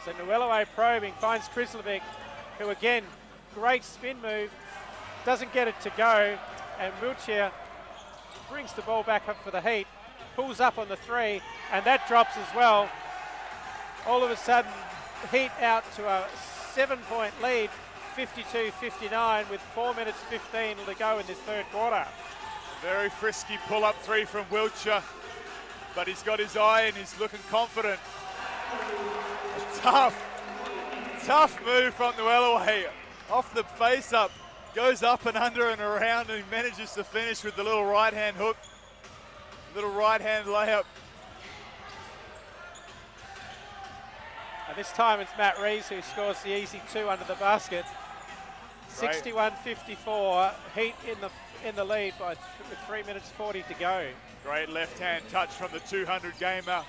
So Nuelaway probing, finds Krislovic, who again, great spin move, doesn't get it to go, and Wiltshire brings the ball back up for the Heat, pulls up on the 3, and that drops as well. All of a sudden, Heat out to a 7-point lead, 52-59, with 4 minutes 15 to go in this third quarter. Very frisky pull-up 3 from Wiltshire, but he's got his eye and he's looking confident. Tough move from Nuelaway. Off the face-up, goes up and under and around, and he manages to finish with the little right-hand hook, little right-hand layup. And this time it's Matt Rees who scores the easy 2 under the basket. 61-54, Heat in the lead with 3 minutes 40 to go. Great left-hand touch from the 200 gamer.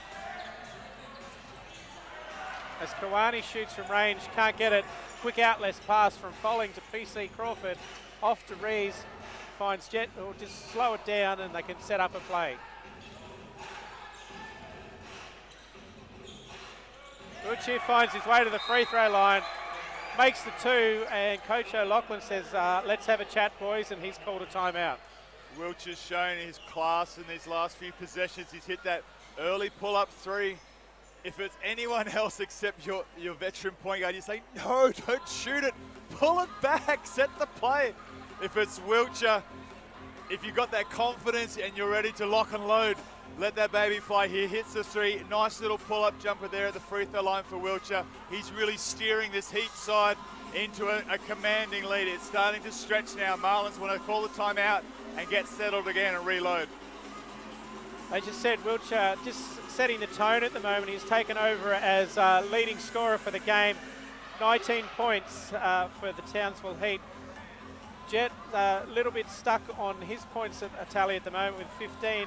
As Kawani shoots from range, can't get it. Quick outlet pass from Folling to PC Crawford. Off to Rees, finds Jet, who'll just slow it down and they can set up a play. Wiltshire finds his way to the free throw line, makes the 2, and Coach O'Loughlin says, let's have a chat, boys, and he's called a timeout. Wiltshire's shown his class in these last few possessions. He's hit that early pull-up 3. If it's anyone else except your veteran point guard, you say, no, don't shoot it. Pull it back, set the play. If it's Wiltshire, if you've got that confidence and you're ready to lock and load, let that baby fly. He hits the 3. Nice little pull-up jumper there at the free throw line for Wiltshire. He's really steering this Heat side into a commanding lead. It's starting to stretch now. Marlins want to call the timeout and get settled again and reload. They just said Wiltshire just setting the tone at the moment. He's taken over as leading scorer for the game. 19 points for the Townsville Heat. Jet a little bit stuck on his points tally at the moment with 15.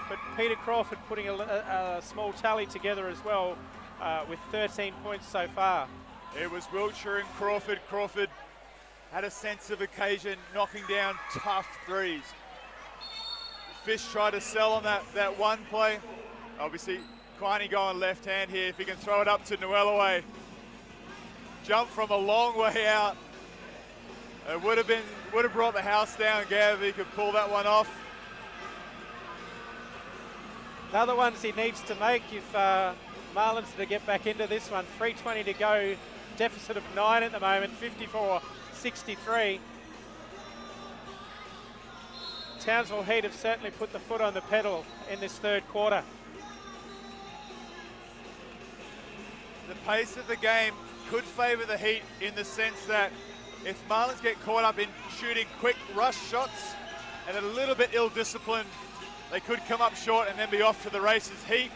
But Peter Crawford putting a small tally together as well with 13 points so far. It was Wiltshire and Crawford. Crawford had a sense of occasion, knocking down tough 3s. Fish tried to sell on that one play. Obviously, Quiney going left hand here. If he can throw it up to Nuelaway. Jump from a long way out. It would have brought the house down, Gav, if he could pull that one off. Another ones he needs to make if Marlins to get back into this one. 3:20 to go, deficit of 9 at the moment, 54-63. Townsville Heat have certainly put the foot on the pedal in this third quarter. The pace of the game could favour the Heat in the sense that if Marlins get caught up in shooting quick rush shots and a little bit ill-disciplined, they could come up short and then be off to the races. Heat,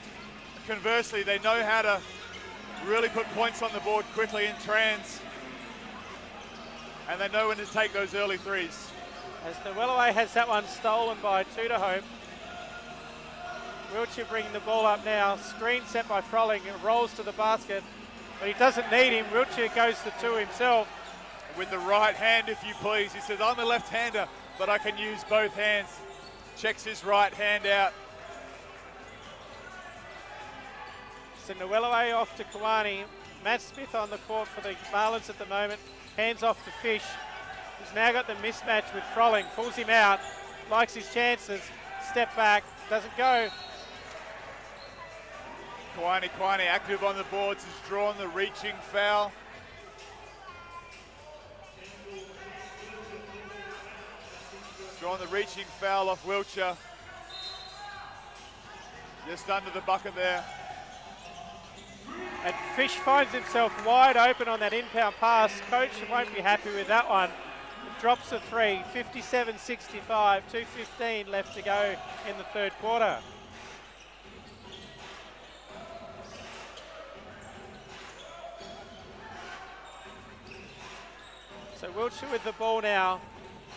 conversely, they know how to really put points on the board quickly in trans, and they know when to take those early 3s. As Nuelaway has that one stolen by Tudahope. Wiltshire bringing the ball up now. Screen set by Frolling. It rolls to the basket, but he doesn't need him. Wiltshire goes to 2 himself. With the right hand, if you please. He says, I'm a left-hander, but I can use both hands. Checks his right hand out. So Nuelaway off to Kawani. Matt Smith on the court for the Marlins at the moment. Hands off to Fish. He's now got the mismatch with Frolling. Pulls him out. Likes his chances. Step back. Doesn't go. Quiney active on the boards. Has drawn the reaching foul. Drawn the reaching foul off Wiltshire. Just under the bucket there. And Fish finds himself wide open on that inbound pass. Coach won't be happy with that one. Drops a 3, 57-65, 2:15 left to go in the third quarter. So Wiltshire with the ball now,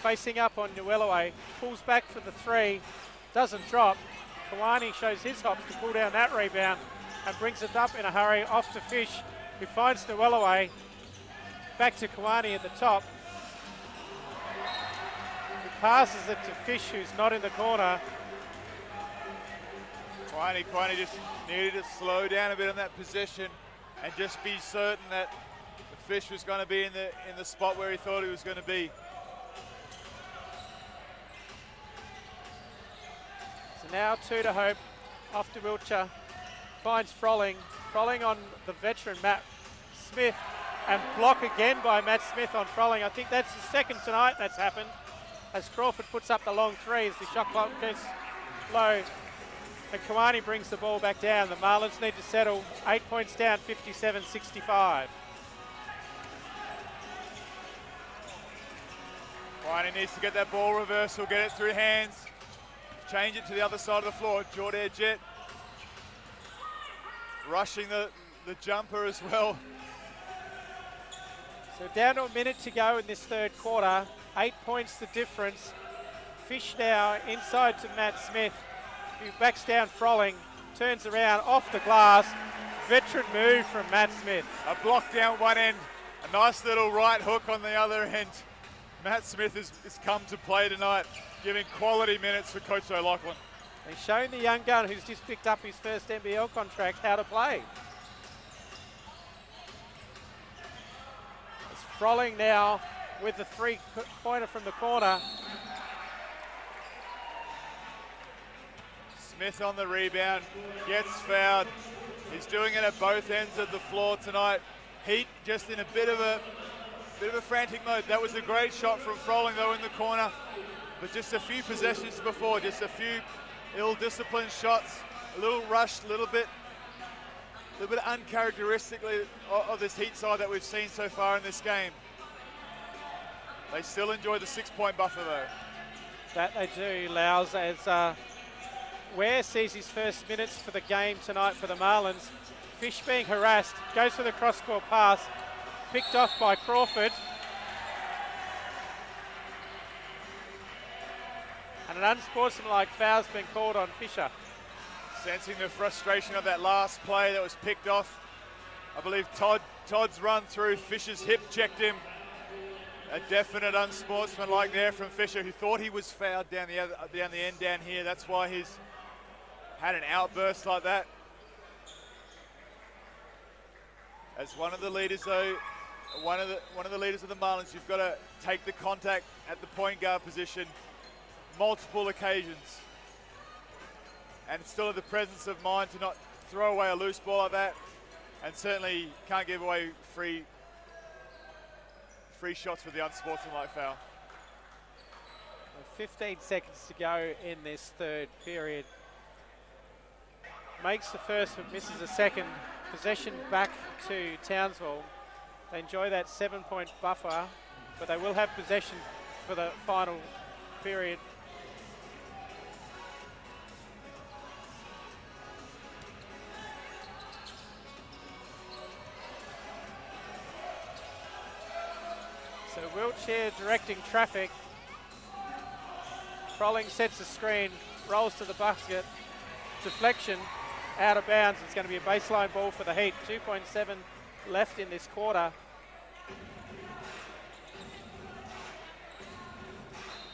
facing up on Nuelaway, pulls back for the 3, doesn't drop. Kawani shows his hops to pull down that rebound and brings it up in a hurry off to Fish, who finds Nwelaway. Back to Kawani at the top. He passes it to Fish, who's not in the corner. Kwani just needed to slow down a bit on that possession and just be certain that the Fish was going to be in the spot where he thought he was going to be. So now 2 to Hope, off to Wiltshire, finds Frolling on the veteran Matt Smith, and block again by Matt Smith on Frolling. I think that's the second tonight that's happened, as Crawford puts up the long three as the shot clock gets low. And Kawani brings the ball back down. The Marlins need to settle. 8 points down, 57-65. Kwani needs to get that ball reversal, get it through hands, change it to the other side of the floor. Jordan Jet rushing the jumper as well. So down to a minute to go in this third quarter. 8 points the difference. Fish now inside to Matt Smith, who backs down Frolling, turns around off the glass. Veteran move from Matt Smith. A block down one end, a nice little right hook on the other end. Matt Smith has come to play tonight, giving quality minutes for Coach O'Loughlin. He's shown the young gun who's just picked up his first NBL contract how to play. It's Frolling now with the three-pointer from the corner. Smith on the rebound, gets fouled. He's doing it at both ends of the floor tonight. Heat just in a bit of a frantic mode. That was a great shot from Frolling though in the corner, but just a few possessions before, just a few ill-disciplined shots, a little rushed, a little bit uncharacteristically of this Heat side that we've seen so far in this game. They still enjoy the 6-point buffer though. That they do, Louws, as Ware sees his first minutes for the game tonight for the Marlins. Fish being harassed, goes for the cross-court pass, picked off by Crawford. And an unsportsmanlike foul's been called on Fisher. Sensing the frustration of that last play that was picked off. I believe Todd's run through, Fisher's hip checked him. A definite unsportsmanlike there from Fisher, who thought he was fouled down the end down here. That's why he's had an outburst like that. As one of the leaders though, one of the leaders of the Marlins, you've got to take the contact at the point guard position multiple occasions. And still have the presence of mind to not throw away a loose ball like that. And certainly can't give away free shots with the unsportsmanlike foul. 15 seconds to go in this third period. Makes the first but misses the second. Possession back to Townsville. They enjoy that 7-point buffer, but they will have possession for the final period. So Wiltshire directing traffic. Frolling sets the screen, rolls to the basket, deflection, out of bounds. It's going to be a baseline ball for the Heat. 2.7 left in this quarter.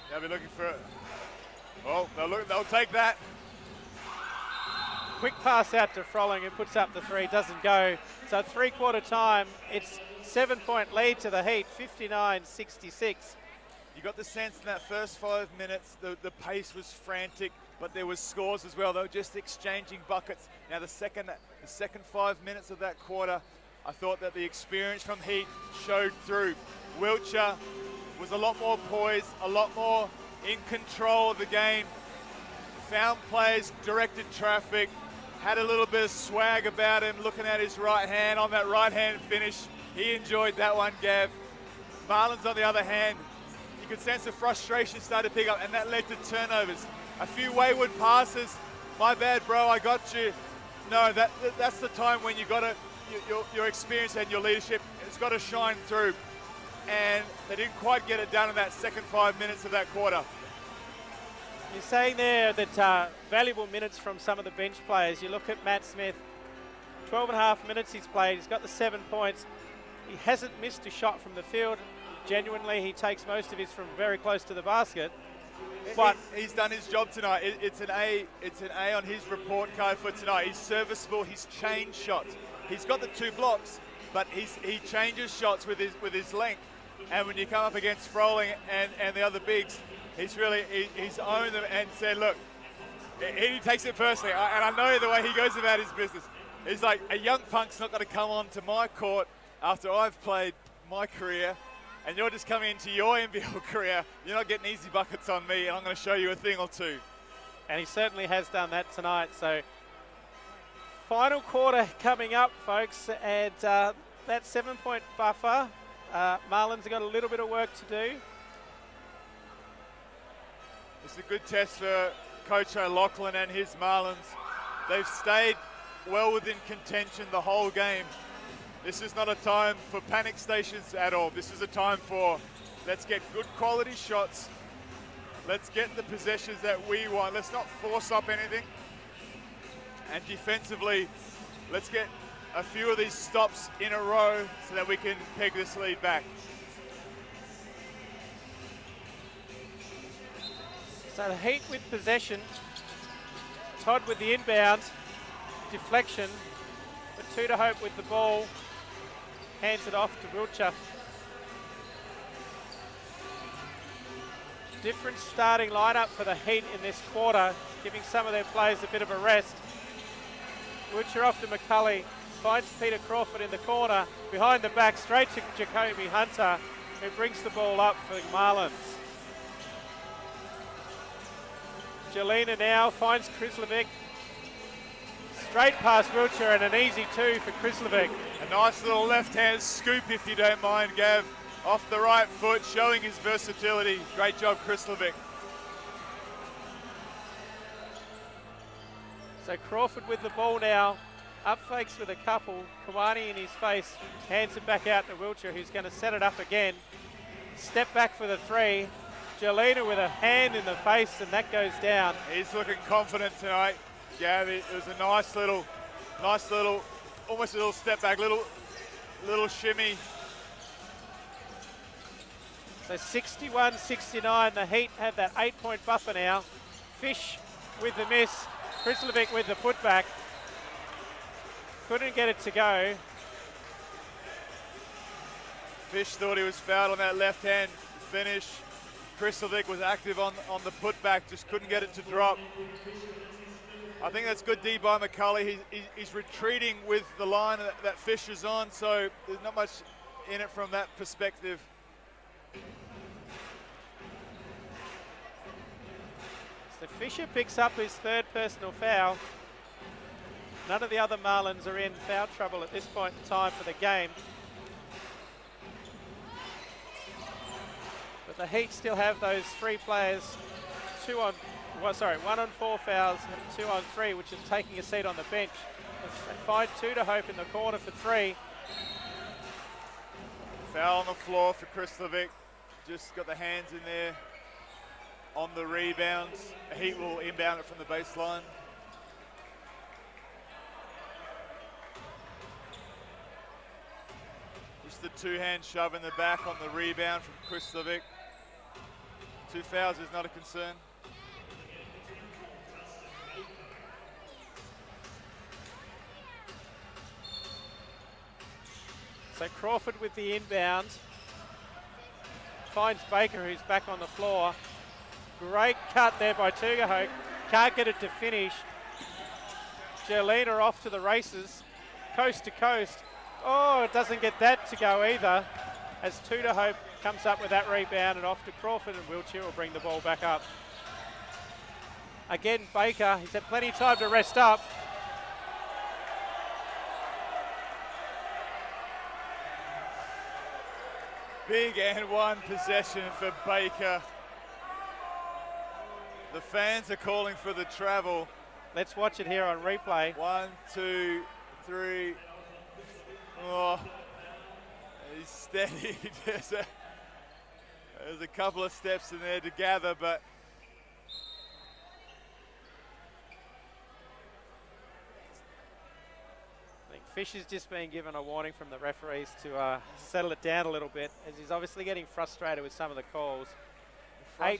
They'll be looking for it. Oh, they'll take that. Quick pass out to Frolling, who puts up the three, doesn't go. So 3-quarter time, it's 7-point lead to the Heat, 59-66. You got the sense in that first 5 minutes, the pace was frantic, but there was scores as well. They were just exchanging buckets. Now the second 5 minutes of that quarter, I thought that the experience from Heat showed through. Wiltshire was a lot more poised, a lot more in control of the game. Found plays, directed traffic, had a little bit of swag about him, looking at his right hand on that right hand finish. He enjoyed that one, Gav. Marlins, on the other hand, you could sense the frustration started to pick up, and that led to turnovers. A few wayward passes. My bad, bro, I got you. No, that's the time when you got to, your experience and your leadership, it's got to shine through. And they didn't quite get it done in that second 5 minutes of that quarter. You're saying there that valuable minutes from some of the bench players. You look at Matt Smith, 12 and a half minutes he's played. He's got the 7 points. He hasn't missed a shot from the field. Genuinely, he takes most of his from very close to the basket. But he's done his job tonight. It's an A on his report card for tonight. He's serviceable. He's changed shots. He's got the 2 blocks, but he changes shots with his length. And when you come up against Froling and the other bigs, he's owned them and said, look, he takes it personally. And I know the way he goes about his business. He's like, a young punk's not going to come onto my court after I've played my career, and you're just coming into your NBL career. You're not getting easy buckets on me, and I'm going to show you a thing or two. And he certainly has done that tonight. So final quarter coming up, folks, and that 7-point buffer, Marlins have got a little bit of work to do. It's a good test for Coach O'Loughlin and his Marlins. They've stayed well within contention the whole game. This is not a time for panic stations at all. This is a time for, let's get good quality shots. Let's get the possessions that we want. Let's not force up anything. And defensively, let's get a few of these stops in a row so that we can peg this lead back. So the Heat with possession. Todd with the inbound. Deflection. But 2 to Hope with the ball. Hands it off to Wiltshire. Different starting lineup for the Heat in this quarter, giving some of their players a bit of a rest. Wiltshire off to McCulley. Finds Peter Crawford in the corner. Behind the back, straight to Jacoby Hunter, who brings the ball up for the Marlins. Jelena now finds Krislovic. Straight past Wiltshire and an easy 2 for Krislovic. A nice little left-hand scoop, if you don't mind, Gav. Off the right foot, showing his versatility. Great job, Krislovic. So Crawford with the ball now. Up fakes with a couple. Kawani in his face. Hands it back out to Wiltshire, who's going to set it up again. Step back for the 3. Jelena with a hand in the face, and that goes down. He's looking confident tonight, Gav. It was a nice little, almost a little step back, little shimmy. So 61-69, the Heat have that 8-point buffer now. Fish with the miss, Krislovic with the putback. Couldn't get it to go. Fish thought he was fouled on that left-hand finish. Krislovic was active on the putback, just couldn't get it to drop. I think that's good D by McCulley. He's retreating with the line that Fish is on, so there's not much in it from that perspective. So Fisher picks up his 3rd personal foul. None of the other Marlins are in foul trouble at this point in time for the game. But the Heat still have those 3 players, 1 on 4 fouls, 2 on 3, which is taking a seat on the bench. And find 2 to Hope in the corner for 3. Foul on the floor for Krislovic. Just got the hands in there on the rebounds. Heat will inbound it from the baseline. Just the 2-hand shove in the back on the rebound from Krislovic. 2 fouls is not a concern. So Crawford with the inbound. Finds Baker, who's back on the floor. Great cut there by Tugahoke. Can't get it to finish. Jelena off to the races. Coast to coast. Oh, it doesn't get that to go either. As Tugahoke comes up with that rebound and off to Crawford, and Wiltshire will bring the ball back up. Again, Baker, he's had plenty of time to rest up. Big and 1 possession for Baker. The fans are calling for the travel. Let's watch it here on replay. 1, 2, 3. Oh, he's steady. There's a couple of steps in there to gather, but Fish has just been given a warning from the referees to settle it down a little bit, as he's obviously getting frustrated with some of the calls. 8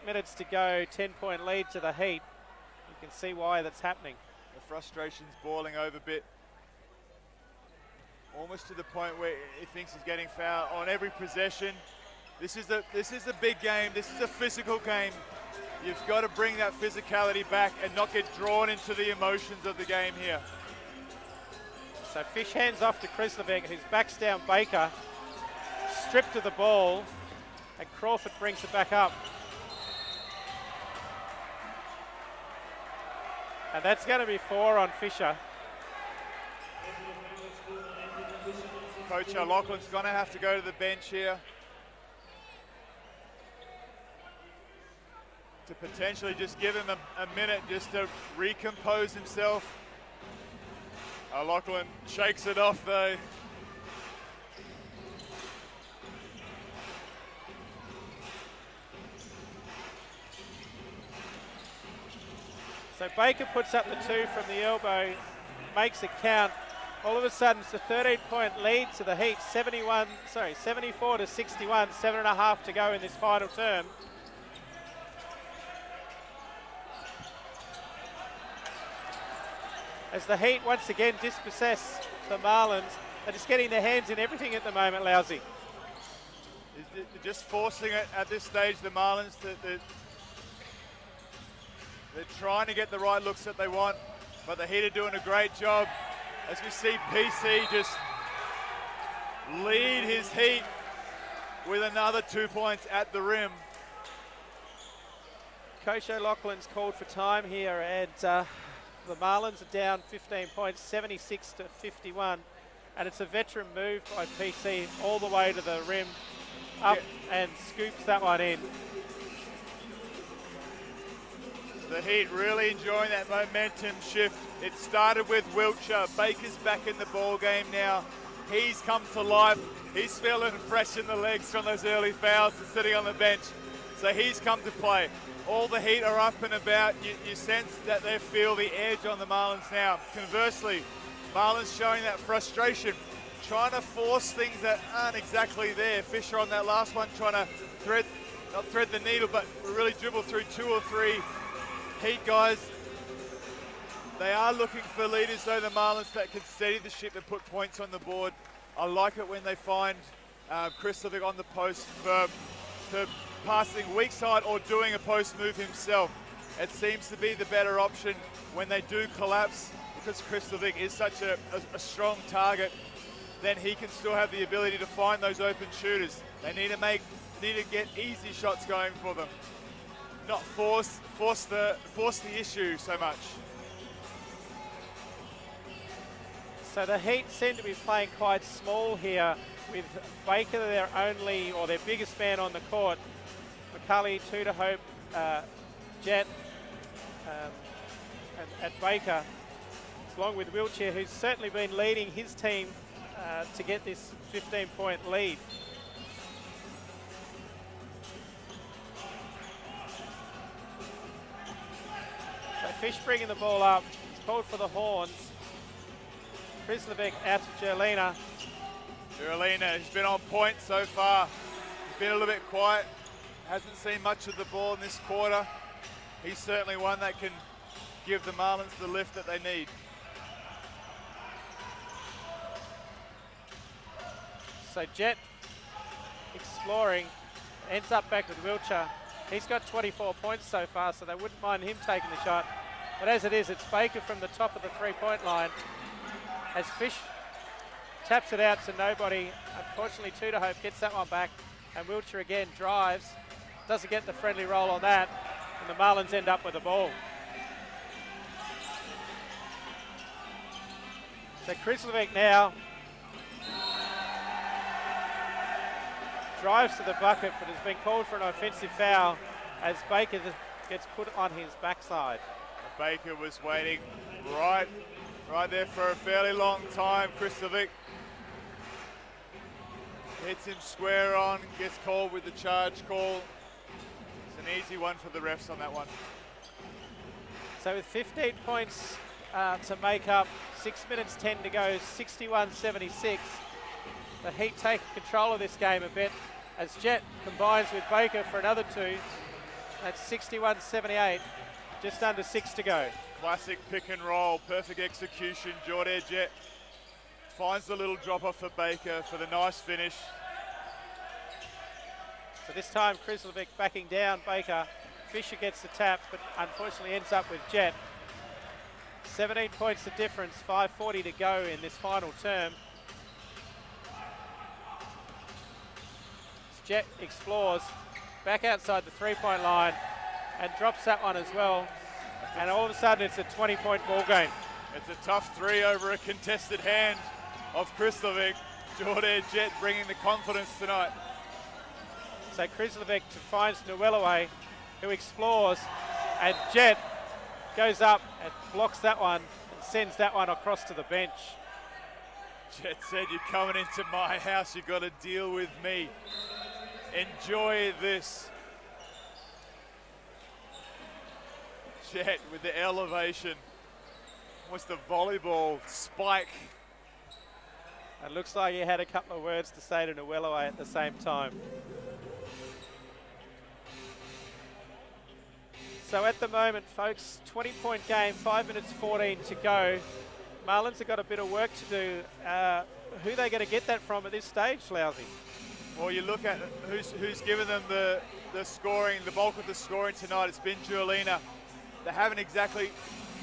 minutes to go, 10-point lead to the Heat. You can see why that's happening. The frustration's boiling over a bit. Almost to the point where he thinks he's getting fouled on every possession. This is a big game. This is a physical game. You've got to bring that physicality back and not get drawn into the emotions of the game here. So Fish hands off to Krislovic, who's backs down Baker, stripped of the ball, and Crawford brings it back up. And that's going to be 4 on Fisher. Coach O'Loughlin's going to have to go to the bench here to potentially just give him a minute just to recompose himself. O'Loughlin shakes it off though. So Baker puts up the 2 from the elbow, makes it count. All of a sudden it's a 13-point lead to the Heat, 74 to 61, 7.5 to go in this final term. As the Heat once again dispossess the Marlins, they're just getting their hands in everything at the moment, Lousy. They're just forcing it at this stage, the Marlins. They're trying to get the right looks that they want, but the Heat are doing a great job. As we see PC just lead his Heat with another 2 points at the rim. Coach O'Loughlin's called for time here, and the Marlins are down 15 points, 76 to 51. And it's a veteran move by PC all the way to the rim, up and scoops that one in. The Heat really enjoying that momentum shift. It started with Wiltshire. Baker's back in the ball game now. He's come to life. He's feeling fresh in the legs from those early fouls and sitting on the bench. So he's come to play. All the Heat are up and about. You sense that they feel the edge on the Marlins now. Conversely, Marlins showing that frustration, trying to force things that aren't exactly there. Fisher on that last one trying to not thread the needle, but really dribble through 2 or 3 Heat guys. They are looking for leaders though, the Marlins, that can steady the ship and put points on the board. I like it when they find Krislovic on the post for passing weak side or doing a post move himself. It seems to be the better option when they do collapse, because Krislovic is such a strong target. Then he can still have the ability to find those open shooters. They need to get easy shots going for them, not force the issue so much. So the Heat seem to be playing quite small here, with Baker their biggest man on the court. McCulley, Tudor-Hope, Jet, and Baker, along with Wiltshire, who's certainly been leading his team to get this 15-point lead. So Fish bringing the ball up. It's called for the Horns. Krislovic out to Jerlina. Jerlina has been on point so far. He's been a little bit quiet. Hasn't seen much of the ball in this quarter. He's certainly one that can give the Marlins the lift that they need. So Jet exploring, ends up back with Wiltshire. He's got 24 points so far, so they wouldn't mind him taking the shot. But as it is, it's Baker from the top of the three-point line. As Fish taps it out to nobody, unfortunately Tudor-Hope gets that one back, and Wiltshire again drives, doesn't get the friendly roll on that, and the Marlins end up with the ball. So Krislovic now drives to the bucket, but has been called for an offensive foul as Baker gets put on his backside. Baker was waiting right there for a fairly long time. Krislovic hits him square on, gets called with the charge call. It's an easy one for the refs on that one. So with 15 points to make up, 6 minutes 10 to go, 61-76. The Heat taking control of this game a bit as Jet combines with Baker for another 2. That's 61-78, just under 6 to go. Classic pick and roll, perfect execution. Jordan Jet finds the little drop off for Baker for the nice finish. So this time Krislovic backing down Baker. Fisher gets the tap, but unfortunately ends up with Jet. 17 points the difference, 5:40 to go in this final term. Jet explores, back outside the 3-point line, and drops that one as well. And all of a sudden it's a 20-point ball game. It's a tough 3 over a contested hand of Krislovic. Jordan Jet bringing the confidence tonight. So Krislovic finds Nuelaway, who explores, and Jet goes up and blocks that one and sends that one across to the bench. Jet said, "You're coming into my house, you've got to deal with me. Enjoy this." Jet with the elevation, almost a volleyball spike. It looks like he had a couple of words to say to Nuelaway at the same time. So at the moment, folks, 20-point game, 5 minutes 14 to go. Marlins have got a bit of work to do. Who are they going to get that from at this stage, Lousy? Well, you look at who's given them the scoring, the bulk of the scoring tonight. It's been Giolina. They haven't exactly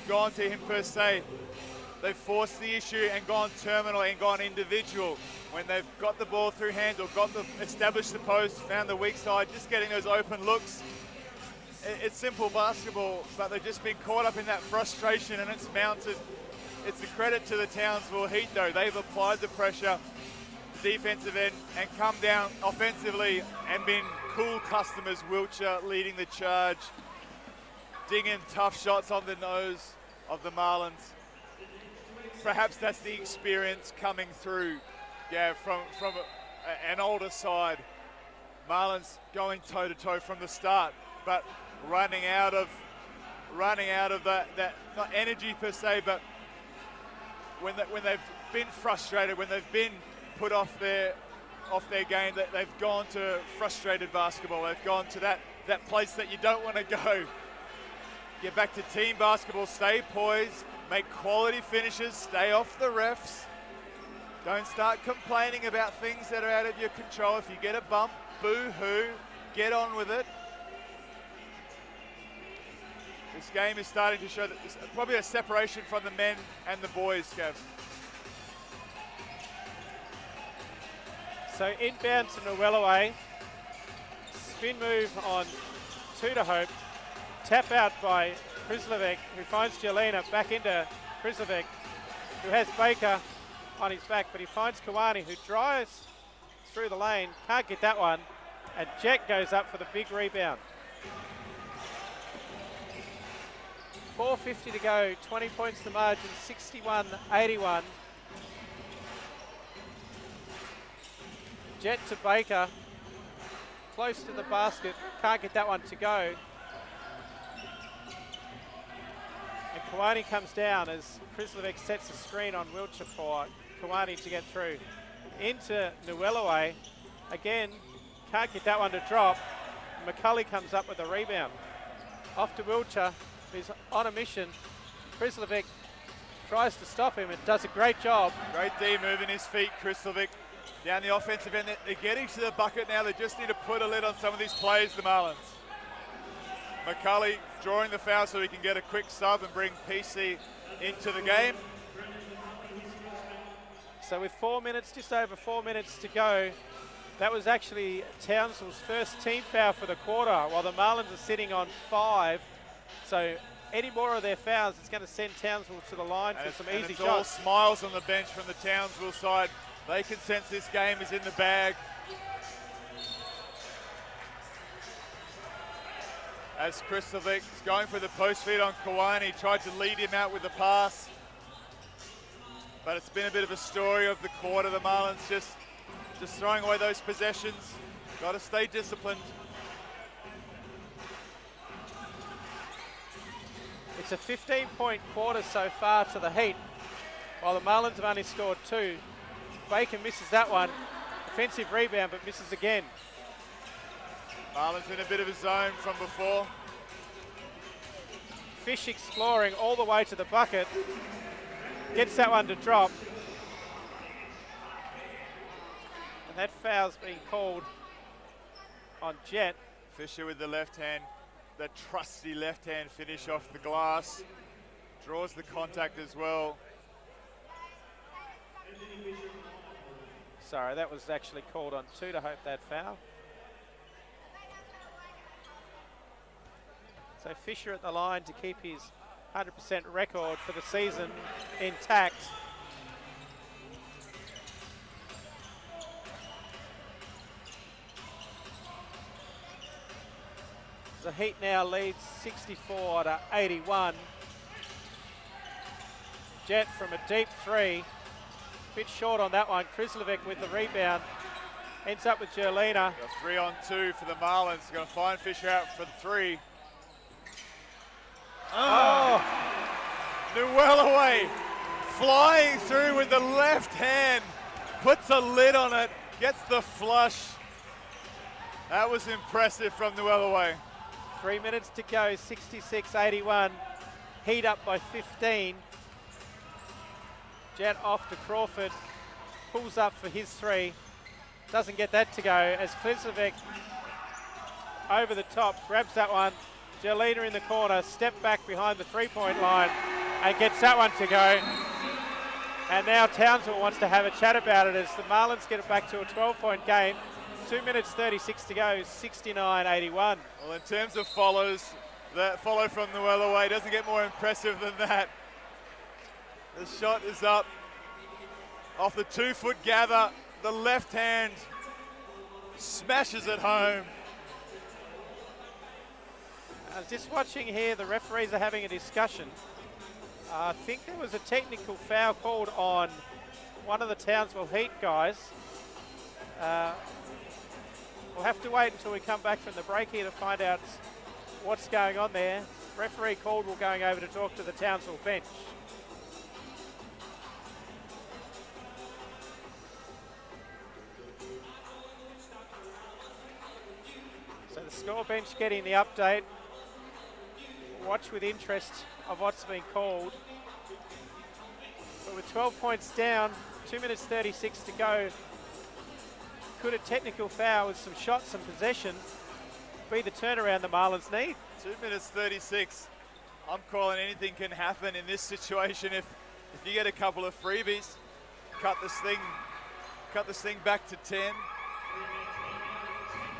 gone to him per se. They've forced the issue and gone terminal and gone individual. When they've got the ball through hand or established the post, found the weak side, just getting those open looks. It's simple basketball, but they've just been caught up in that frustration and it's mounted. It's a credit to the Townsville Heat though. They've applied the pressure, the defensive end, and come down offensively and been cool customers. Wiltshire leading the charge, dinging tough shots on the nose of the Marlins. Perhaps that's the experience coming through, from an older side. Marlins going toe-to-toe from the start, but running out of that not energy per se, but when they've been frustrated, when they've been put off their game, that they've gone to frustrated basketball. They've gone to that place that you don't want to go. Get back to team basketball, stay poised, make quality finishes, stay off the refs. Don't start complaining about things that are out of your control. If you get a bump, boo-hoo, get on with it. This game is starting to show that there's probably a separation from the men and the boys, Gav. So inbound to Nuelaway. Spin move on 2 to Hope. Tap out by Krislovic, who finds Giolina, back into Krislovic, who has Baker on his back, but he finds Kawani, who drives through the lane, can't get that one, and Jet goes up for the big rebound. 4:50 to go, 20 points the margin, 61-81. Jet to Baker, close to the basket, can't get that one to go. And Kawani comes down as Krislovic sets a screen on Wiltshire for Kawani to get through. Into Nuelaway, again, can't get that one to drop. McCulley comes up with a rebound. Off to Wiltshire, who's on a mission. Krislovic tries to stop him and does a great job. Great D moving his feet, Krislovic. Down the offensive end, they're getting to the bucket now. They just need to put a lid on some of these plays, the Marlins. McCulley drawing the foul so he can get a quick sub and bring PC into the game. So with 4 minutes, just over 4 minutes to go, that was actually Townsville's first team foul for the quarter, while the Marlins are sitting on 5. So any more of their fouls, it's going to send Townsville to the line for some easy shots. All smiles on the bench from the Townsville side. They can sense this game is in the bag. As Krislovic is going for the post feed on Kawani, tried to lead him out with the pass. But it's been a bit of a story of the quarter. The Marlins just throwing away those possessions. Got to stay disciplined. It's a 15-point quarter so far to the Heat. while the Marlins have only scored 2. Baker misses that one. Offensive rebound, but misses again. Marlins in a bit of a zone from before. Fish exploring all the way to the bucket. Gets that one to drop. And that foul's being called on Jet. Fisher with the left hand, the trusty left hand finish off the glass. Draws the contact as well. Sorry, that was actually called on 2 to hope that foul. So Fisher at the line to keep his 100% record for the season intact. The Heat now leads 64 to 81. Jet from a deep 3. Bit short on that one. Krislovic with the rebound. Ends up with Jerlina. 3-on-2 for the Marlins. Going to find Fisher out for the 3. Oh! Newellaway flying through with the left hand. Puts a lid on it. Gets the flush. That was impressive from Newellaway. 3 minutes to go, 66-81. Heat up by 15. Jet off to Crawford. Pulls up for his 3. Doesn't get that to go as Klizovic over the top, grabs that one. Jelena in the corner, step back behind the 3-point line and gets that one to go. And now Townsville wants to have a chat about it as the Marlins get it back to a 12-point game. 2 minutes 36 to go, 69-81. Well, in terms of follows, that follow from Newellaway doesn't get more impressive than that. The shot is up off the 2-foot gather. The left hand smashes it home. I was just watching here, the referees are having a discussion. I think there was a technical foul called on one of the Townsville Heat guys. We'll have to wait until we come back from the break here to find out what's going on there. Referee Caldwell going over to talk to the Townsville bench. So the score bench getting the update. Watch with interest of what's been called. But with 12 points down, 2 minutes 36 to go, could a technical foul with some shots and possession be the turnaround the Marlins need? 2 minutes 36. I'm calling anything can happen in this situation. If you get a couple of freebies, cut this thing back to 10.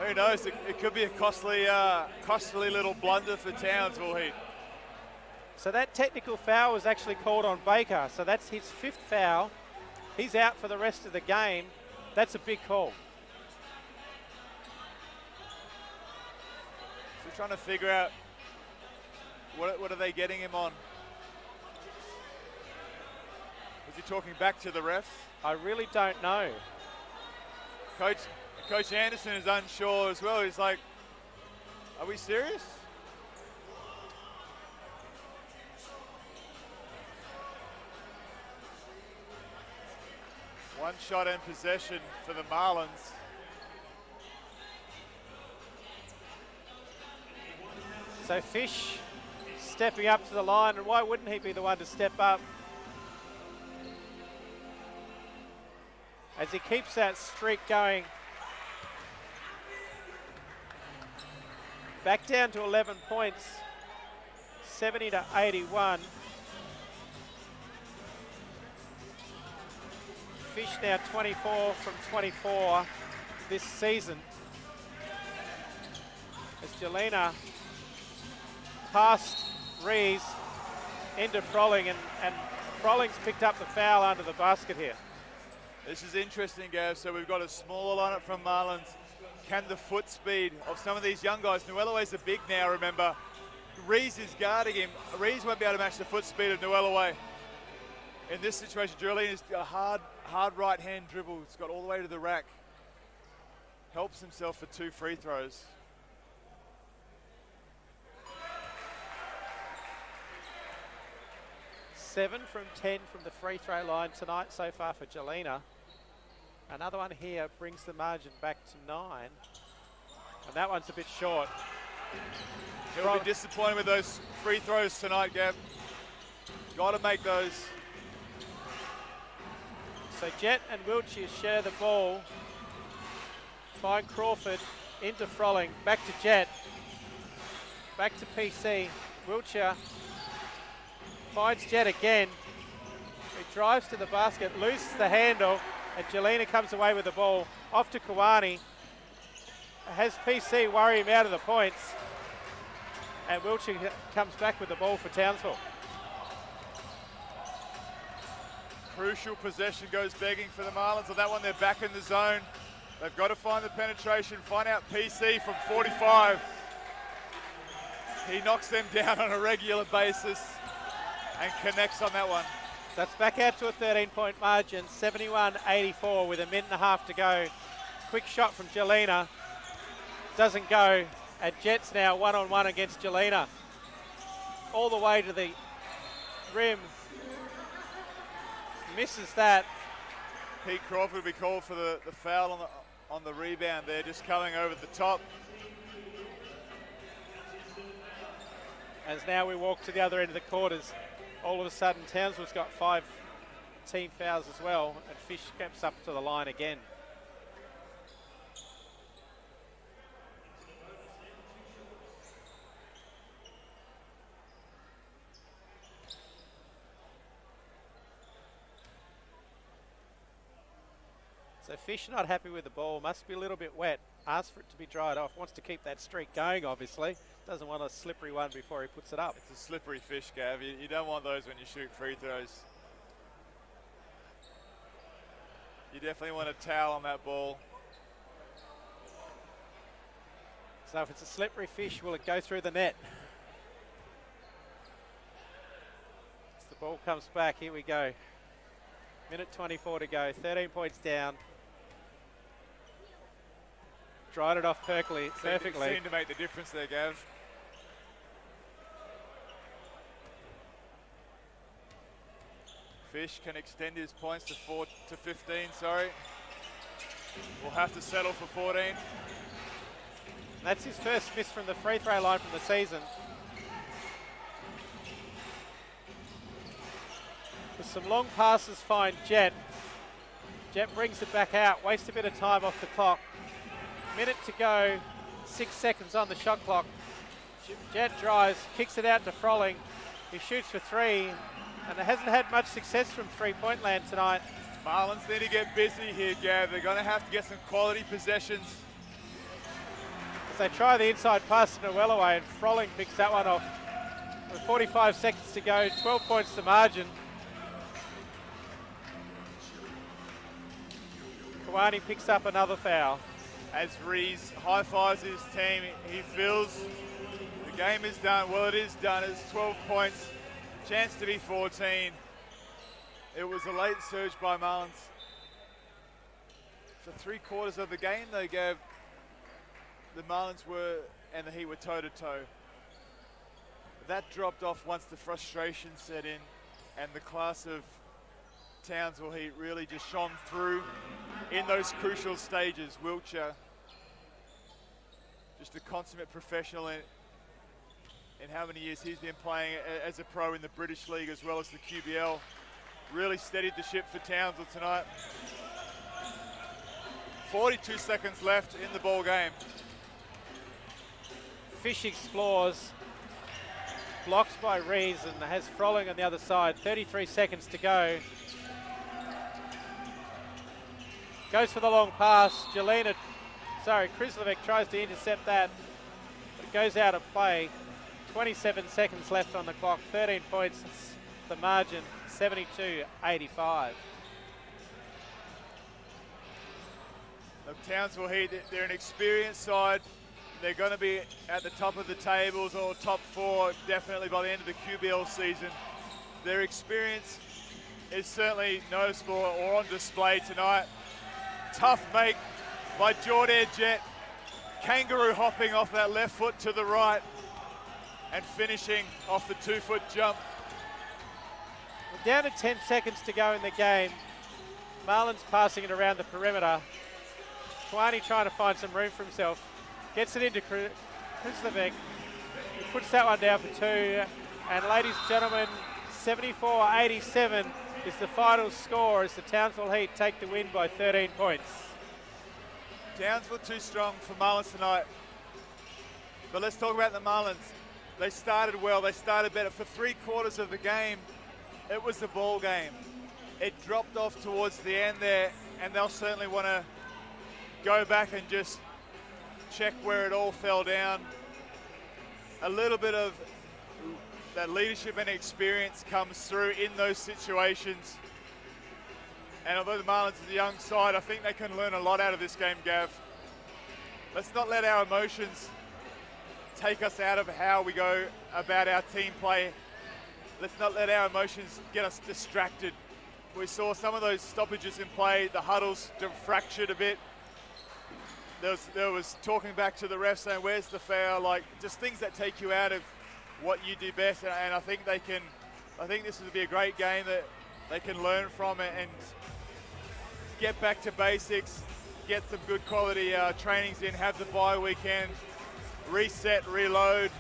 Who knows? It could be a costly little blunder for Townsville Heat. So that technical foul was actually called on Baker. So that's his 5th foul. He's out for the rest of the game. That's a big call. So we're trying to figure out what are they getting him on? Was he talking back to the refs? I really don't know. Coach Anderson is unsure as well. He's like, are we serious? One shot in possession for the Marlins. So Fish stepping up to the line, and why wouldn't he be the one to step up? As he keeps that streak going. Back down to 11 points, 70 to 81. Fish now 24 from 24 this season. As Jelena past Rees into Froling, and Froling's picked up the foul under the basket here. This is interesting, Gav. So we've got a smaller lineup from Marlins. Can the foot speed of some of these young guys, Newellaway's a big now, remember. Rees is guarding him. Rees won't be able to match the foot speed of Newellaway. In this situation, Jerlina is a hard right hand dribble. It's got all the way to the rack. Helps himself for 2 free throws. 7 from 10 from the free throw line tonight so far for Jelena. Another one here brings the margin back to 9. And that one's a bit short. He'll be disappointed with those free throws tonight, Gav. Got to make those. So Jet and Wiltshire share the ball. Find Crawford into Frolling. Back to Jet. Back to PC. Wiltshire finds Jet again. He drives to the basket, loses the handle, and Jelena comes away with the ball. Off to Kawani. Has PC worry him out of the points. And Wiltshire comes back with the ball for Townsville. Crucial possession goes begging for the Marlins. On that one, they're back in the zone. They've got to find the penetration, find out PC from 45. He knocks them down on a regular basis and connects on that one. That's back out to a 13-point margin, 71-84 with a minute and a half to go. Quick shot from Jelena. Doesn't go. And Jet's now one-on-one against Jelena. All the way to the rim. Misses that. Pete Crawford will be called for the foul on the rebound there, just coming over the top. As now we walk to the other end of the quarters, all of a sudden Townsville's got 5 team fouls as well, and Fish steps up to the line again. So Fish not happy with the ball, must be a little bit wet, asks for it to be dried off, wants to keep that streak going obviously, doesn't want a slippery one before he puts it up. It's a slippery fish, Gav. You don't want those when you shoot free throws. You definitely want a towel on that ball. So if it's a slippery fish, will it go through the net? As the ball comes back, here we go. Minute 24 to go, 13 points down. Dried it off perfectly. Seemed to make the difference there, Gav. Fish can extend his points to 15, sorry. We'll have to settle for 14. That's his first miss from the free throw line from the season. With some long passes find Jet. Jet brings it back out, wastes a bit of time off the clock. Minute to go, 6 seconds on the shot clock. Jet drives, kicks it out to Frolling. He shoots for 3, and it hasn't had much success from three-point land tonight. Marlins need to get busy here, Gav. They're going to have to get some quality possessions. As they try the inside pass to well away, and Frolling picks that one off. With 45 seconds to go, 12 points to margin. Kawani picks up another foul. As Rees high-fives his team, he feels the game is done. Well, it is done. It's 12 points, chance to be 14. It was a late surge by Marlins. For 3/4 of the game, though, Gav, the Marlins and the Heat were toe-to-toe. That dropped off once the frustration set in, and the class of Townsville Heat really just shone through in those crucial stages. Wiltshire, just a consummate professional in how many years he's been playing as a pro in the British League as well as the QBL. Really steadied the ship for Townsville tonight. 42 seconds left in the ball game. Fish explores, blocked by Rees, and has Frolling on the other side. 33 seconds to go. Goes for the long pass. Krislovic tries to intercept that, but it goes out of play. 27 seconds left on the clock. 13 points, the margin, 72-85. The Townsville Heat, they're an experienced side. They're going to be at the top of the tables or top 4 definitely by the end of the QBL season. Their experience is certainly noticeable or on display tonight. Tough make by Jordan Jet. Kangaroo hopping off that left foot to the right and finishing off the 2-foot jump. Down to 10 seconds to go in the game. Marlins passing it around the perimeter. Kwani trying to find some room for himself. Gets it into Krislovic. He puts that one down for 2. And ladies and gentlemen, 74-87 is the final score as the Townsville Heat take the win by 13 points. Townsville too strong for Marlins tonight. But let's talk about the Marlins. They started well, they started better. For 3/4 of the game, it was the ball game. It dropped off towards the end there, and they'll certainly want to go back and just check where it all fell down. A little bit of that leadership and experience comes through in those situations. And although the Marlins is a young side, I think they can learn a lot out of this game, Gav. Let's not let our emotions take us out of how we go about our team play. Let's not let our emotions get us distracted. We saw some of those stoppages in play, the huddles fractured a bit. There was talking back to the ref saying, where's the foul? Like, just things that take you out of what you do best. And I think this will be a great game that they can learn from it and get back to basics, get some good quality trainings in, have the bye weekend, reset, reload,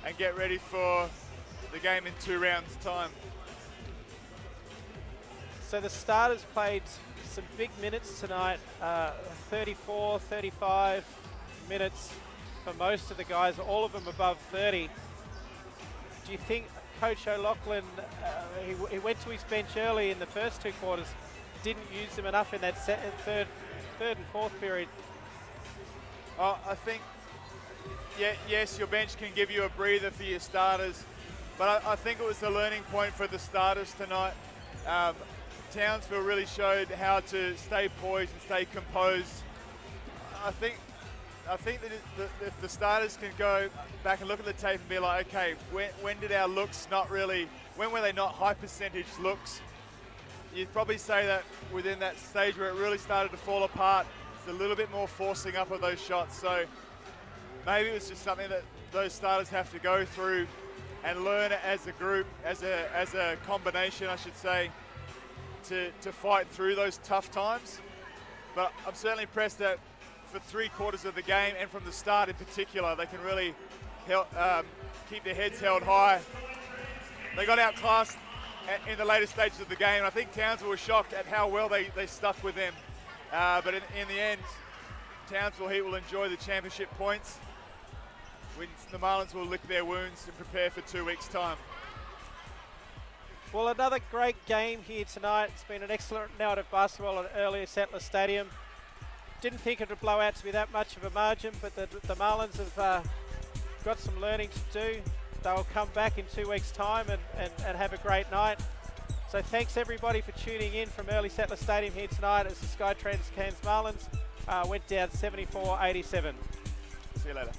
and get ready for the game in 2 rounds' time. So the starters played some big minutes tonight, 34, 35 minutes for most of the guys, all of them above 30. Do you think Coach O'Loughlin, he went to his bench early in the first 2 quarters, didn't use them enough in that third and fourth period? I think, yes, your bench can give you a breather for your starters, but I think it was a learning point for the starters tonight. Townsville really showed how to stay poised and stay composed. I think that if the starters can go back and look at the tape and be like, okay, when did our looks when were they not high percentage looks? You'd probably say that within that stage where it really started to fall apart, it's a little bit more forcing up of those shots. So maybe it was just something that those starters have to go through and learn as a group, as a combination, I should say, to fight through those tough times. But I'm certainly impressed that for 3/4 of the game and from the start in particular, they can really help, keep their heads held high. They got outclassed in the later stages of the game. I think Townsville was shocked at how well they stuck with them. But in the end, Townsville Heat will enjoy the championship points. The Marlins will lick their wounds and prepare for 2 weeks' time. Well, another great game here tonight. It's been an excellent night of basketball at Early Settler Stadium. Didn't think it would blow out to be that much of a margin, but the Marlins have got some learning to do. They'll come back in 2 weeks' time and have a great night. So thanks everybody for tuning in from Early Settler Stadium here tonight as the Skytrans Cairns Marlins went down 74-87. See you later.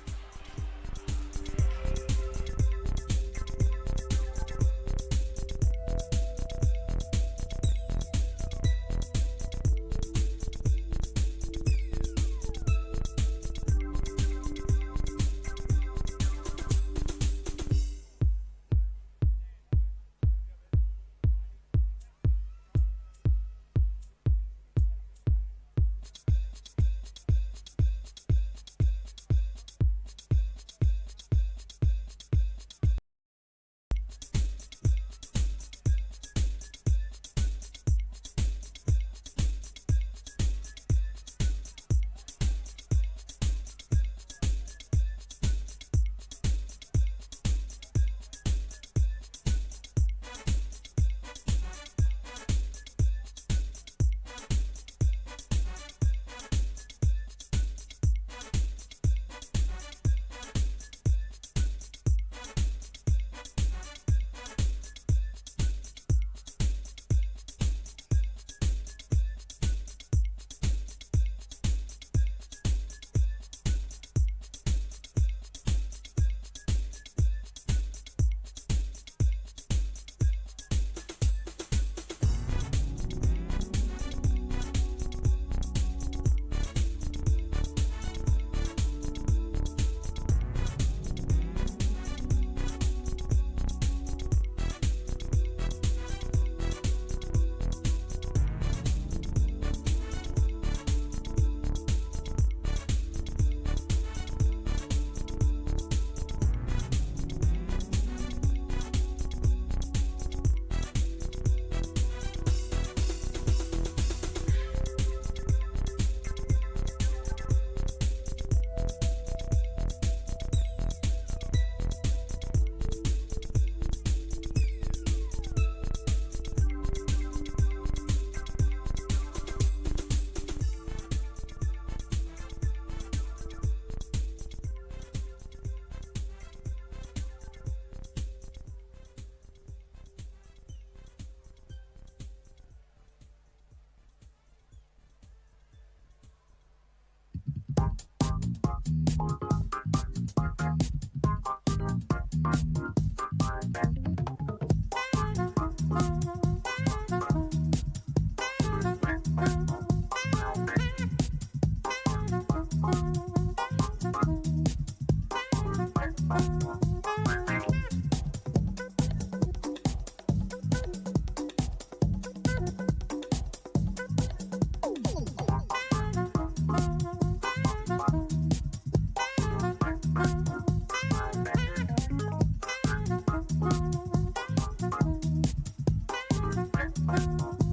Rd5.